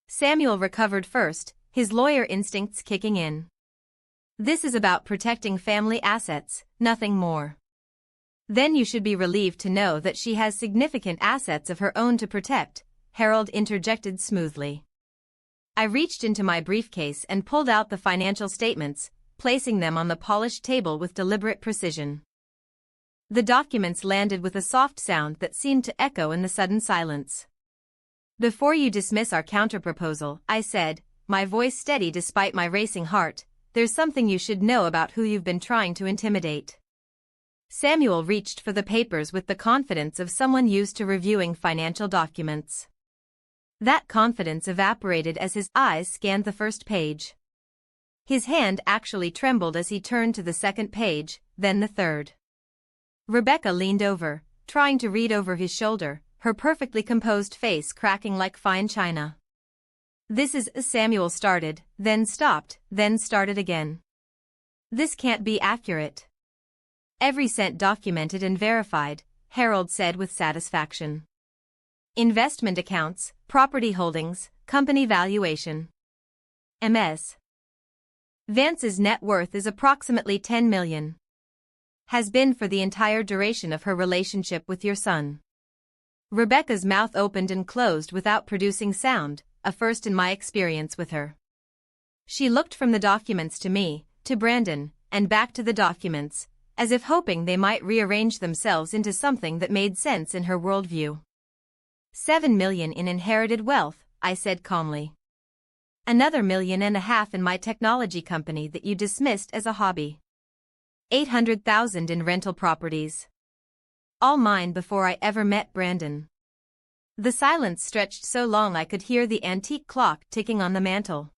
Samuel recovered first, his lawyer instincts kicking in. "This is about protecting family assets, nothing more." "Then you should be relieved to know that she has significant assets of her own to protect," Harold interjected smoothly. I reached into my briefcase and pulled out the financial statements, placing them on the polished table with deliberate precision. The documents landed with a soft sound that seemed to echo in the sudden silence. "Before you dismiss our counterproposal," I said, my voice steady despite my racing heart, "there's something you should know about who you've been trying to intimidate." Samuel reached for the papers with the confidence of someone used to reviewing financial documents. That confidence evaporated as his eyes scanned the first page. His hand actually trembled as he turned to the second page, then the third. Rebecca leaned over, trying to read over his shoulder, her perfectly composed face cracking like fine china. "This is," Samuel started, then stopped, then started again. "This can't be accurate." "Every cent documented and verified," Harold said with satisfaction. "Investment accounts, property holdings, company valuation. Ms. Vance's net worth is approximately $10 million. Has been for the entire duration of her relationship with your son." Rebecca's mouth opened and closed without producing sound, a first in my experience with her. She looked from the documents to me, to Brandon, and back to the documents, as if hoping they might rearrange themselves into something that made sense in her worldview. $7 million in inherited wealth," I said calmly. "Another $1.5 million in my technology company that you dismissed as a hobby. $800,000 in rental properties. All mine before I ever met Brandon." The silence stretched so long I could hear the antique clock ticking on the mantel.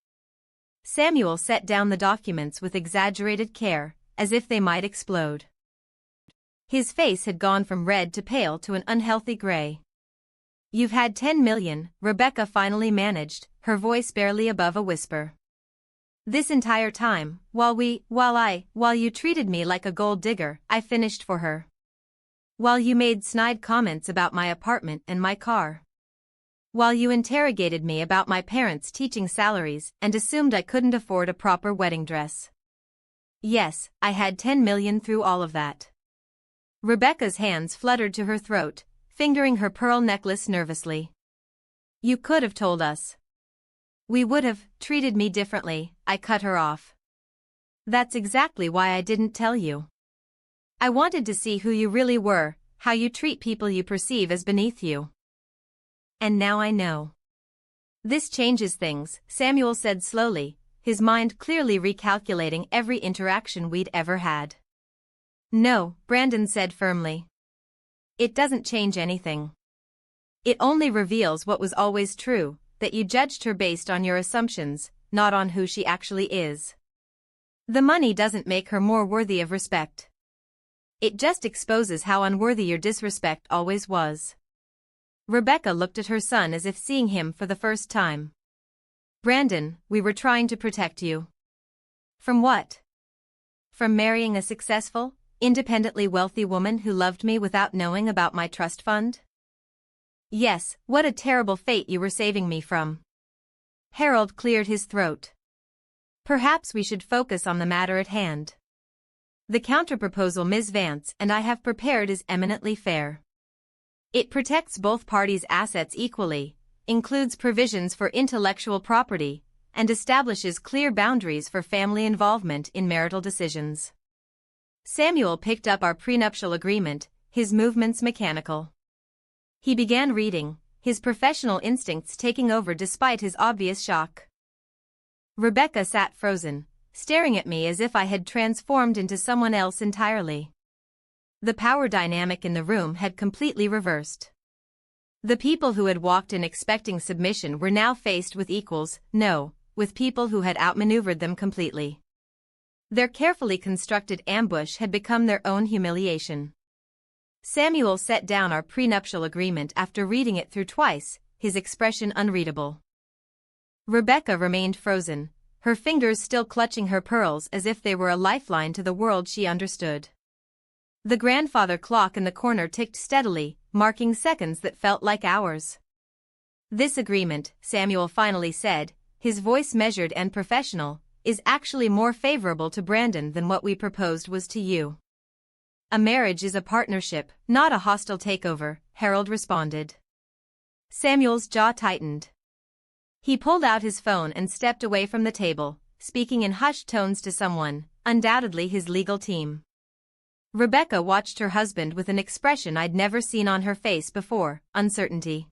Samuel set down the documents with exaggerated care, as if they might explode. His face had gone from red to pale to an unhealthy gray. "You've had $10 million, Rebecca finally managed, her voice barely above a whisper. "This entire time, while you treated me like a gold digger, I finished for her. While you made snide comments about my apartment and my car. While you interrogated me about my parents' teaching salaries and assumed I couldn't afford a proper wedding dress. Yes, I had $10 million through all of that." Rebecca's hands fluttered to her throat, fingering her pearl necklace nervously. You could have told us. We would have treated me differently, I cut her off. That's exactly why I didn't tell you. I wanted to see who you really were, how you treat people you perceive as beneath you. And now I know. This changes things, Samuel said slowly, his mind clearly recalculating every interaction we'd ever had. No, Brandon said firmly. It doesn't change anything. It only reveals what was always true, that you judged her based on your assumptions, not on who she actually is. The money doesn't make her more worthy of respect. It just exposes how unworthy your disrespect always was. Rebecca looked at her son as if seeing him for the first time. Brandon, we were trying to protect you. From what? From marrying a successful, independently wealthy woman who loved me without knowing about my trust fund? Yes, what a terrible fate you were saving me from. Harold cleared his throat. Perhaps we should focus on the matter at hand. The counterproposal Ms. Vance and I have prepared is eminently fair. It protects both parties' assets equally, includes provisions for intellectual property, and establishes clear boundaries for family involvement in marital decisions. Samuel picked up our prenuptial agreement, his movements mechanical. He began reading, his professional instincts taking over despite his obvious shock. Rebecca sat frozen, staring at me as if I had transformed into someone else entirely. The power dynamic in the room had completely reversed. The people who had walked in expecting submission were now faced with equals, no, with people who had outmaneuvered them completely. Their carefully constructed ambush had become their own humiliation. Samuel set down our prenuptial agreement after reading it through twice, his expression unreadable. Rebecca remained frozen, her fingers still clutching her pearls as if they were a lifeline to the world she understood. The grandfather clock in the corner ticked steadily, marking seconds that felt like hours. This agreement, Samuel finally said, his voice measured and professional, is actually more favorable to Brandon than what we proposed was to you. A marriage is a partnership, not a hostile takeover, Harold responded. Samuel's jaw tightened. He pulled out his phone and stepped away from the table, speaking in hushed tones to someone, undoubtedly his legal team. Rebecca watched her husband with an expression I'd never seen on her face before, uncertainty.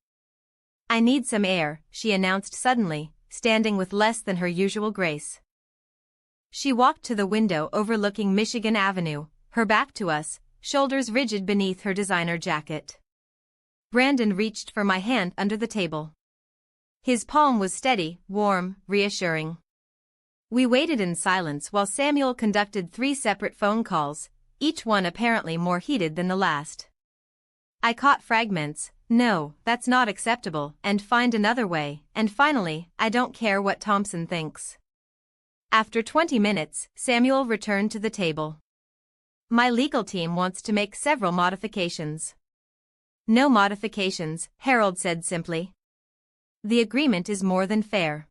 I need some air, she announced suddenly, standing with less than her usual grace. She walked to the window overlooking Michigan Avenue, her back to us, shoulders rigid beneath her designer jacket. Brandon reached for my hand under the table. His palm was steady, warm, reassuring. We waited in silence while Samuel conducted 3 separate phone calls, each one apparently more heated than the last. I caught fragments, no, that's not acceptable, and find another way, and finally, I don't care what Thompson thinks. After 20 minutes, Samuel returned to the table. My legal team wants to make several modifications. No modifications, Harold said simply. The agreement is more than fair.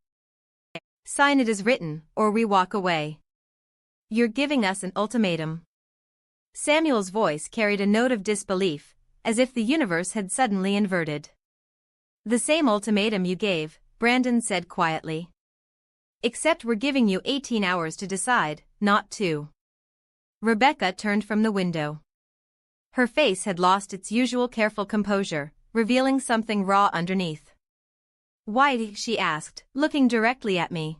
Sign it as written, or we walk away. You're giving us an ultimatum. Samuel's voice carried a note of disbelief, as if the universe had suddenly inverted. The same ultimatum you gave, Brandon said quietly. Except we're giving you 18 hours to decide, not 2. Rebecca turned from the window. Her face had lost its usual careful composure, revealing something raw underneath. Why, she asked, looking directly at me.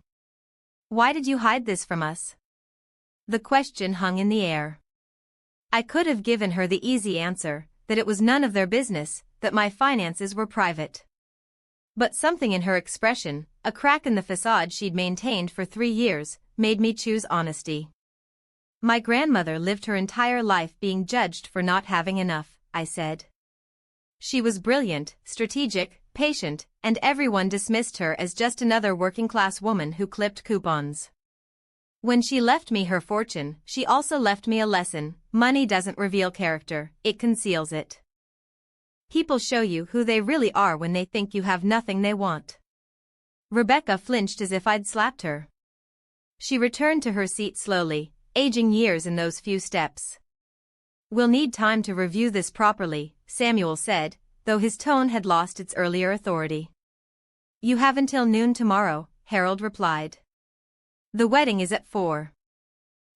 Why did you hide this from us? The question hung in the air. I could have given her the easy answer, that it was none of their business, that my finances were private. But something in her expression, a crack in the facade she'd maintained for 3 years, made me choose honesty. My grandmother lived her entire life being judged for not having enough, I said. She was brilliant, strategic, patient, and everyone dismissed her as just another working-class woman who clipped coupons. When she left me her fortune, she also left me a lesson: money doesn't reveal character, it conceals it. People show you who they really are when they think you have nothing they want. Rebecca flinched as if I'd slapped her. She returned to her seat slowly, aging years in those few steps. We'll need time to review this properly, Samuel said, though his tone had lost its earlier authority. You have until noon tomorrow, Harold replied. The wedding is at 4.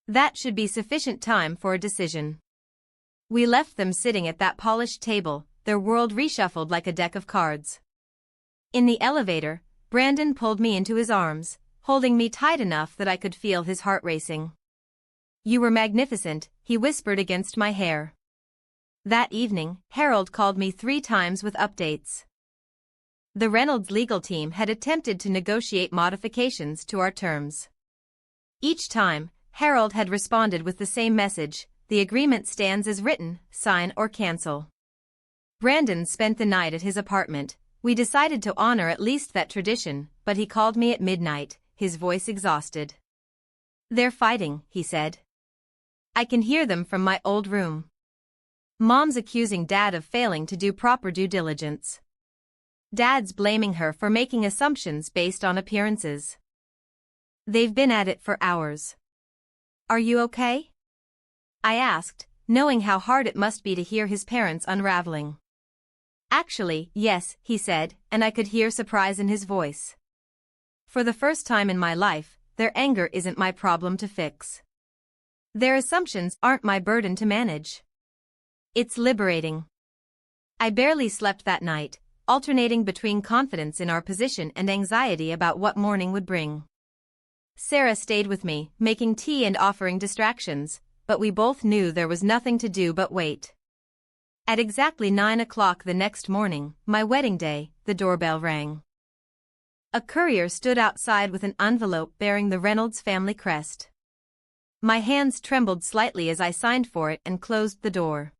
That should be sufficient time for a decision. We left them sitting at that polished table, their world reshuffled like a deck of cards. In the elevator, Brandon pulled me into his arms, holding me tight enough that I could feel his heart racing. You were magnificent, he whispered against my hair. That evening, Harold called me 3 times with updates. The Reynolds legal team had attempted to negotiate modifications to our terms. Each time, Harold had responded with the same message: the agreement stands as written, sign or cancel. Brandon spent the night at his apartment. We decided to honor at least that tradition, but he called me at midnight, his voice exhausted. They're fighting, he said. I can hear them from my old room. Mom's accusing Dad of failing to do proper due diligence. Dad's blaming her for making assumptions based on appearances. They've been at it for hours. Are you okay? I asked, knowing how hard it must be to hear his parents unraveling. Actually, yes, he said, and I could hear surprise in his voice. For the first time in my life, their anger isn't my problem to fix. Their assumptions aren't my burden to manage. It's liberating. I barely slept that night, alternating between confidence in our position and anxiety about what morning would bring. Sarah stayed with me, making tea and offering distractions, but we both knew there was nothing to do but wait. At exactly 9 o'clock the next morning, my wedding day, the doorbell rang. A courier stood outside with an envelope bearing the Reynolds family crest. My hands trembled slightly as I signed for it and closed the door.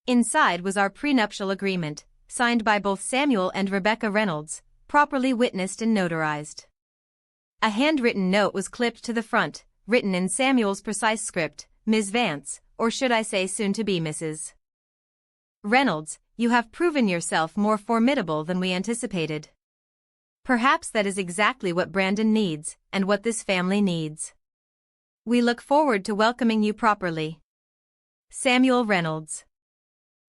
Inside was our prenuptial agreement, signed by both Samuel and Rebecca Reynolds, properly witnessed and notarized. A handwritten note was clipped to the front, written in Samuel's precise script: Ms. Vance, or should I say soon-to-be Mrs. Reynolds, you have proven yourself more formidable than we anticipated. Perhaps that is exactly what Brandon needs, and what this family needs. We look forward to welcoming you properly. Samuel Reynolds.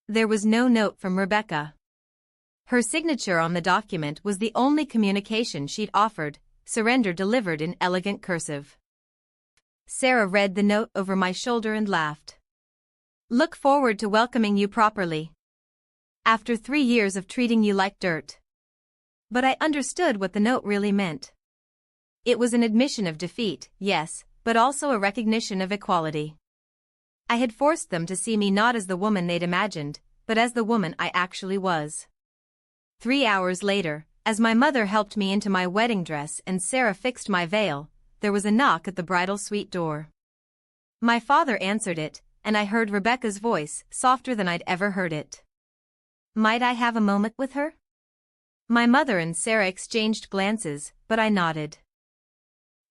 There was no note from Rebecca. Her signature on the document was the only communication she'd offered, surrender delivered in elegant cursive. Sarah read the note over my shoulder and laughed. Look forward to welcoming you properly. After 3 years of treating you like dirt. But I understood what the note really meant. It was an admission of defeat, yes, but also a recognition of equality. I had forced them to see me not as the woman they'd imagined, but as the woman I actually was. 3 hours later, as my mother helped me into my wedding dress and Sarah fixed my veil, there was a knock at the bridal suite door. My father answered it, and I heard Rebecca's voice, softer than I'd ever heard it. Might I have a moment with her? My mother and Sarah exchanged glances, but I nodded.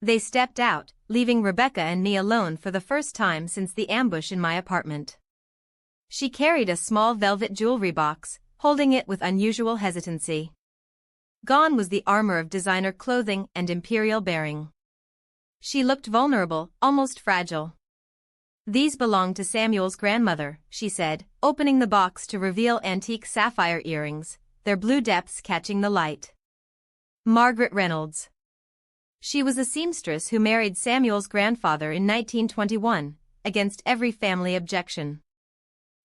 They stepped out, leaving Rebecca and me alone for the first time since the ambush in my apartment. She carried a small velvet jewelry box, holding it with unusual hesitancy. Gone was the armor of designer clothing and imperial bearing. She looked vulnerable, almost fragile. These belonged to Samuel's grandmother, she said, opening the box to reveal antique sapphire earrings, their blue depths catching the light. Margaret Reynolds. She was a seamstress who married Samuel's grandfather in 1921, against every family objection.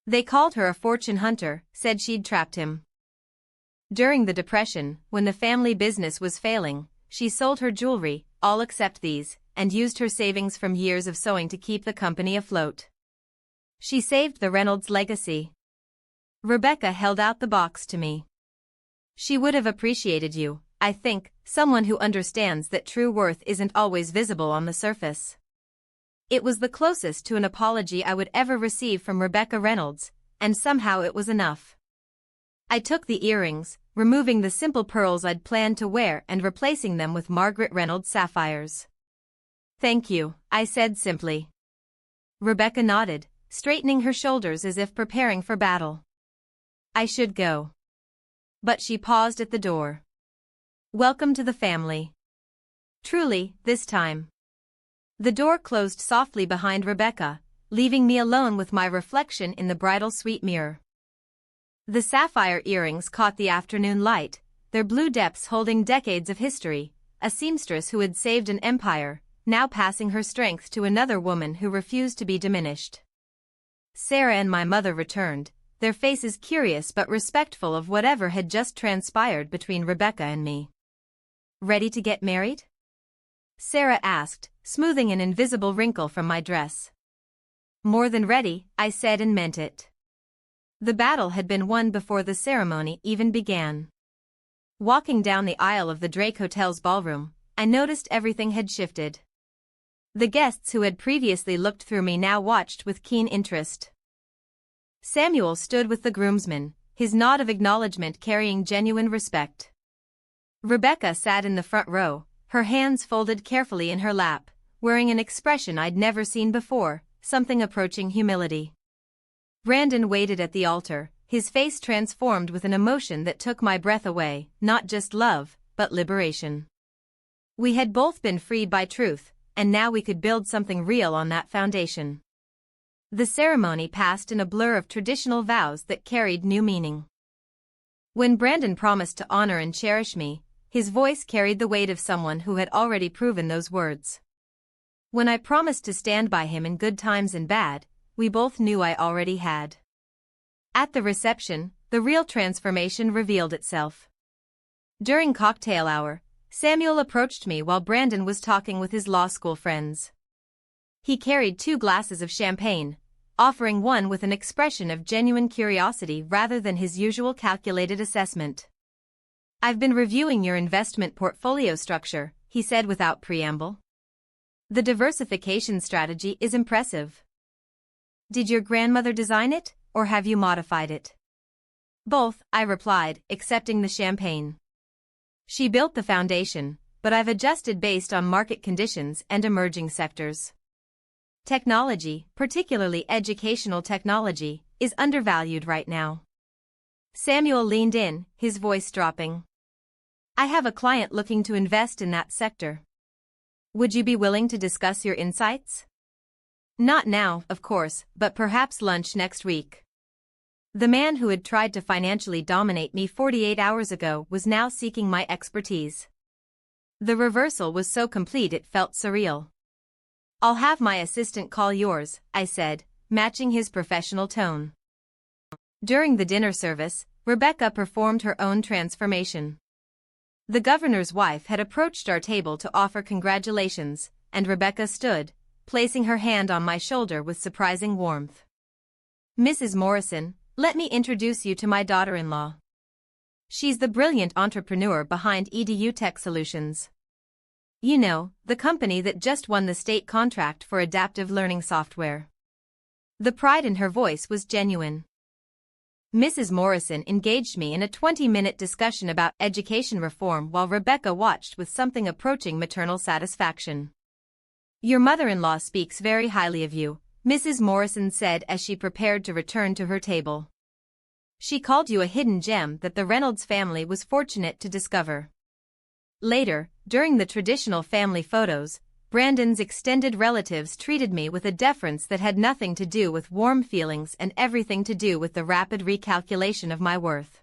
They called her a fortune hunter, said she'd trapped him. During the Depression, when the family business was failing, she sold her jewelry, all except these, and used her savings from years of sewing to keep the company afloat. She saved the Reynolds legacy. Rebecca held out the box to me. She would have appreciated you, I think, someone who understands that true worth isn't always visible on the surface. It was the closest to an apology I would ever receive from Rebecca Reynolds, and somehow it was enough. I took the earrings, removing the simple pearls I'd planned to wear and replacing them with Margaret Reynolds sapphires. Thank you, I said simply. Rebecca nodded, straightening her shoulders as if preparing for battle. I should go. But she paused at the door. Welcome to the family. Truly, this time. The door closed softly behind Rebecca, leaving me alone with my reflection in the bridal suite mirror. The sapphire earrings caught the afternoon light, their blue depths holding decades of history, a seamstress who had saved an empire, now passing her strength to another woman who refused to be diminished. Sarah and my mother returned, their faces curious but respectful of whatever had just transpired between Rebecca and me. "Ready to get married?" Sarah asked, smoothing an invisible wrinkle from my dress. "More than ready," I said and meant it. The battle had been won before the ceremony even began. Walking down the aisle of the Drake Hotel's ballroom, I noticed everything had shifted. The guests who had previously looked through me now watched with keen interest. Samuel stood with the groomsmen, his nod of acknowledgement carrying genuine respect. Rebecca sat in the front row, her hands folded carefully in her lap, wearing an expression I'd never seen before, something approaching humility. Brandon waited at the altar, his face transformed with an emotion that took my breath away, not just love, but liberation. We had both been freed by truth, and now we could build something real on that foundation. The ceremony passed in a blur of traditional vows that carried new meaning. When Brandon promised to honor and cherish me, his voice carried the weight of someone who had already proven those words. When I promised to stand by him in good times and bad, we both knew I already had. At the reception, the real transformation revealed itself. During cocktail hour, Samuel approached me while Brandon was talking with his law school friends. He carried 2 glasses of champagne, offering one with an expression of genuine curiosity rather than his usual calculated assessment. "I've been reviewing your investment portfolio structure," he said without preamble. "The diversification strategy is impressive. Did your grandmother design it, or have you modified it?" "Both," I replied, accepting the champagne. "She built the foundation, but I've adjusted based on market conditions and emerging sectors. Technology, particularly educational technology, is undervalued right now." Samuel leaned in, his voice dropping. "I have a client looking to invest in that sector. Would you be willing to discuss your insights?" "Not now, of course, but perhaps lunch next week." The man who had tried to financially dominate me 48 hours ago was now seeking my expertise. The reversal was so complete it felt surreal. "I'll have my assistant call yours," I said, matching his professional tone. During the dinner service, Rebecca performed her own transformation. The governor's wife had approached our table to offer congratulations, and Rebecca stood, placing her hand on my shoulder with surprising warmth. "Mrs. Morrison, let me introduce you to my daughter-in-law. She's the brilliant entrepreneur behind EDU Tech Solutions. You know, the company that just won the state contract for adaptive learning software." The pride in her voice was genuine. Mrs. Morrison engaged me in a 20-minute discussion about education reform while Rebecca watched with something approaching maternal satisfaction. "Your mother-in-law speaks very highly of you," Mrs. Morrison said as she prepared to return to her table. "She called you a hidden gem that the Reynolds family was fortunate to discover." Later, during the traditional family photos, Brandon's extended relatives treated me with a deference that had nothing to do with warm feelings and everything to do with the rapid recalculation of my worth.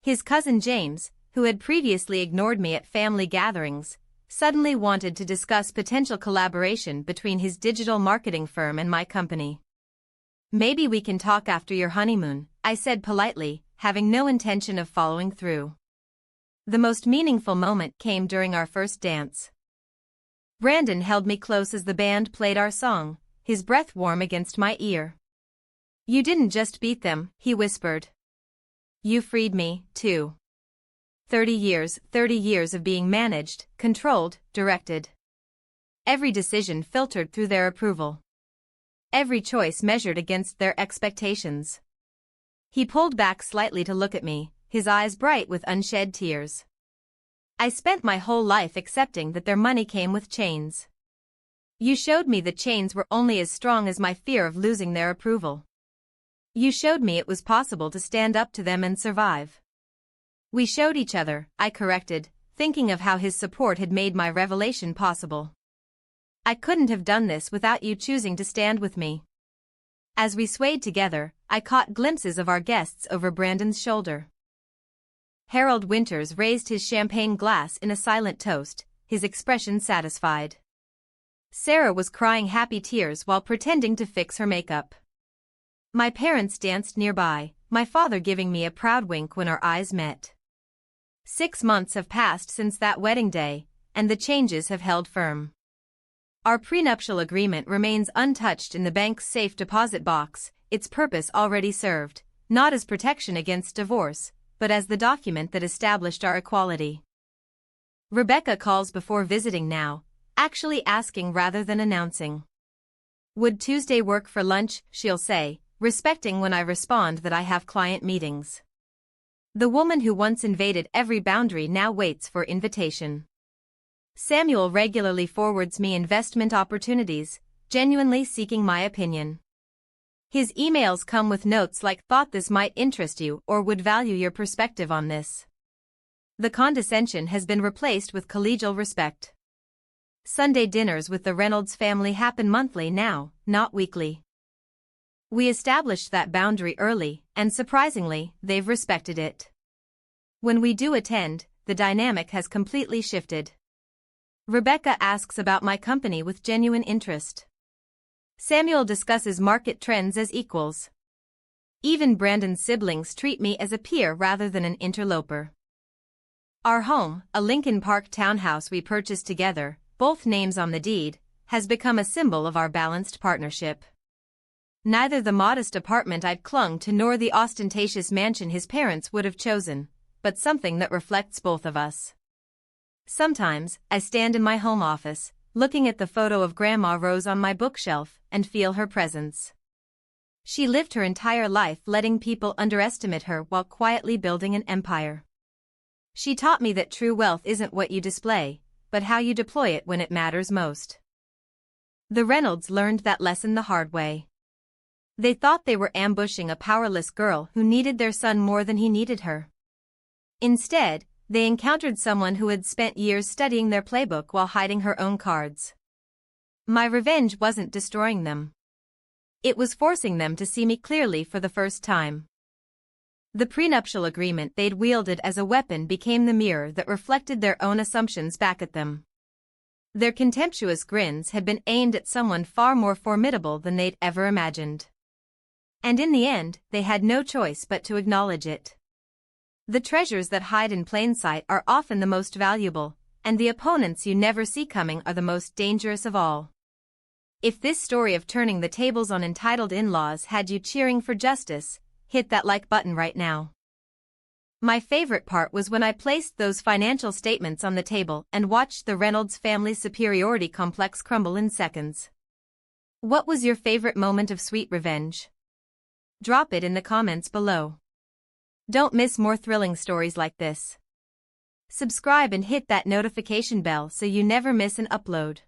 His cousin James, who had previously ignored me at family gatherings, suddenly wanted to discuss potential collaboration between his digital marketing firm and my company. "Maybe we can talk after your honeymoon," I said politely, having no intention of following through. The most meaningful moment came during our first dance. Brandon held me close as the band played our song, his breath warm against my ear. "You didn't just beat them," he whispered. "You freed me, too. 30 years of being managed, controlled, directed. Every decision filtered through their approval. Every choice measured against their expectations." He pulled back slightly to look at me, his eyes bright with unshed tears. "I spent my whole life accepting that their money came with chains. You showed me the chains were only as strong as my fear of losing their approval. You showed me it was possible to stand up to them and survive." "We showed each other," I corrected, thinking of how his support had made my revelation possible. "I couldn't have done this without you choosing to stand with me." As we swayed together, I caught glimpses of our guests over Brandon's shoulder. Harold Winters raised his champagne glass in a silent toast, his expression satisfied. Sarah was crying happy tears while pretending to fix her makeup. My parents danced nearby, my father giving me a proud wink when our eyes met. 6 months have passed since that wedding day, and the changes have held firm. Our prenuptial agreement remains untouched in the bank's safe deposit box, its purpose already served, not as protection against divorce, but as the document that established our equality. Rebecca calls before visiting now, actually asking rather than announcing. Would Tuesday work for lunch, she'll say, respecting when I respond that I have client meetings. The woman who once invaded every boundary now waits for invitation. Samuel regularly forwards me investment opportunities, genuinely seeking my opinion. His emails come with notes like "thought this might interest you" or "would value your perspective on this." The condescension has been replaced with collegial respect. Sunday dinners with the Reynolds family happen monthly now, not weekly. We established that boundary early, and surprisingly, they've respected it. When we do attend, the dynamic has completely shifted. Rebecca asks about my company with genuine interest. Samuel discusses market trends as equals. Even Brandon's siblings treat me as a peer rather than an interloper. Our home, a Lincoln Park townhouse we purchased together, both names on the deed, has become a symbol of our balanced partnership. Neither the modest apartment I'd clung to nor the ostentatious mansion his parents would have chosen, but something that reflects both of us. Sometimes, I stand in my home office, looking at the photo of Grandma Rose on my bookshelf, and feel her presence. She lived her entire life letting people underestimate her while quietly building an empire. She taught me that true wealth isn't what you display, but how you deploy it when it matters most. The Reynolds learned that lesson the hard way. They thought they were ambushing a powerless girl who needed their son more than he needed her. Instead, they encountered someone who had spent years studying their playbook while hiding her own cards. My revenge wasn't destroying them. It was forcing them to see me clearly for the first time. The prenuptial agreement they'd wielded as a weapon became the mirror that reflected their own assumptions back at them. Their contemptuous grins had been aimed at someone far more formidable than they'd ever imagined. And in the end, they had no choice but to acknowledge it. The treasures that hide in plain sight are often the most valuable, and the opponents you never see coming are the most dangerous of all. If this story of turning the tables on entitled in-laws had you cheering for justice, hit that like button right now. My favorite part was when I placed those financial statements on the table and watched the Reynolds family's superiority complex crumble in seconds. What was your favorite moment of sweet revenge? Drop it in the comments below. Don't miss more thrilling stories like this. Subscribe and hit that notification bell so you never miss an upload.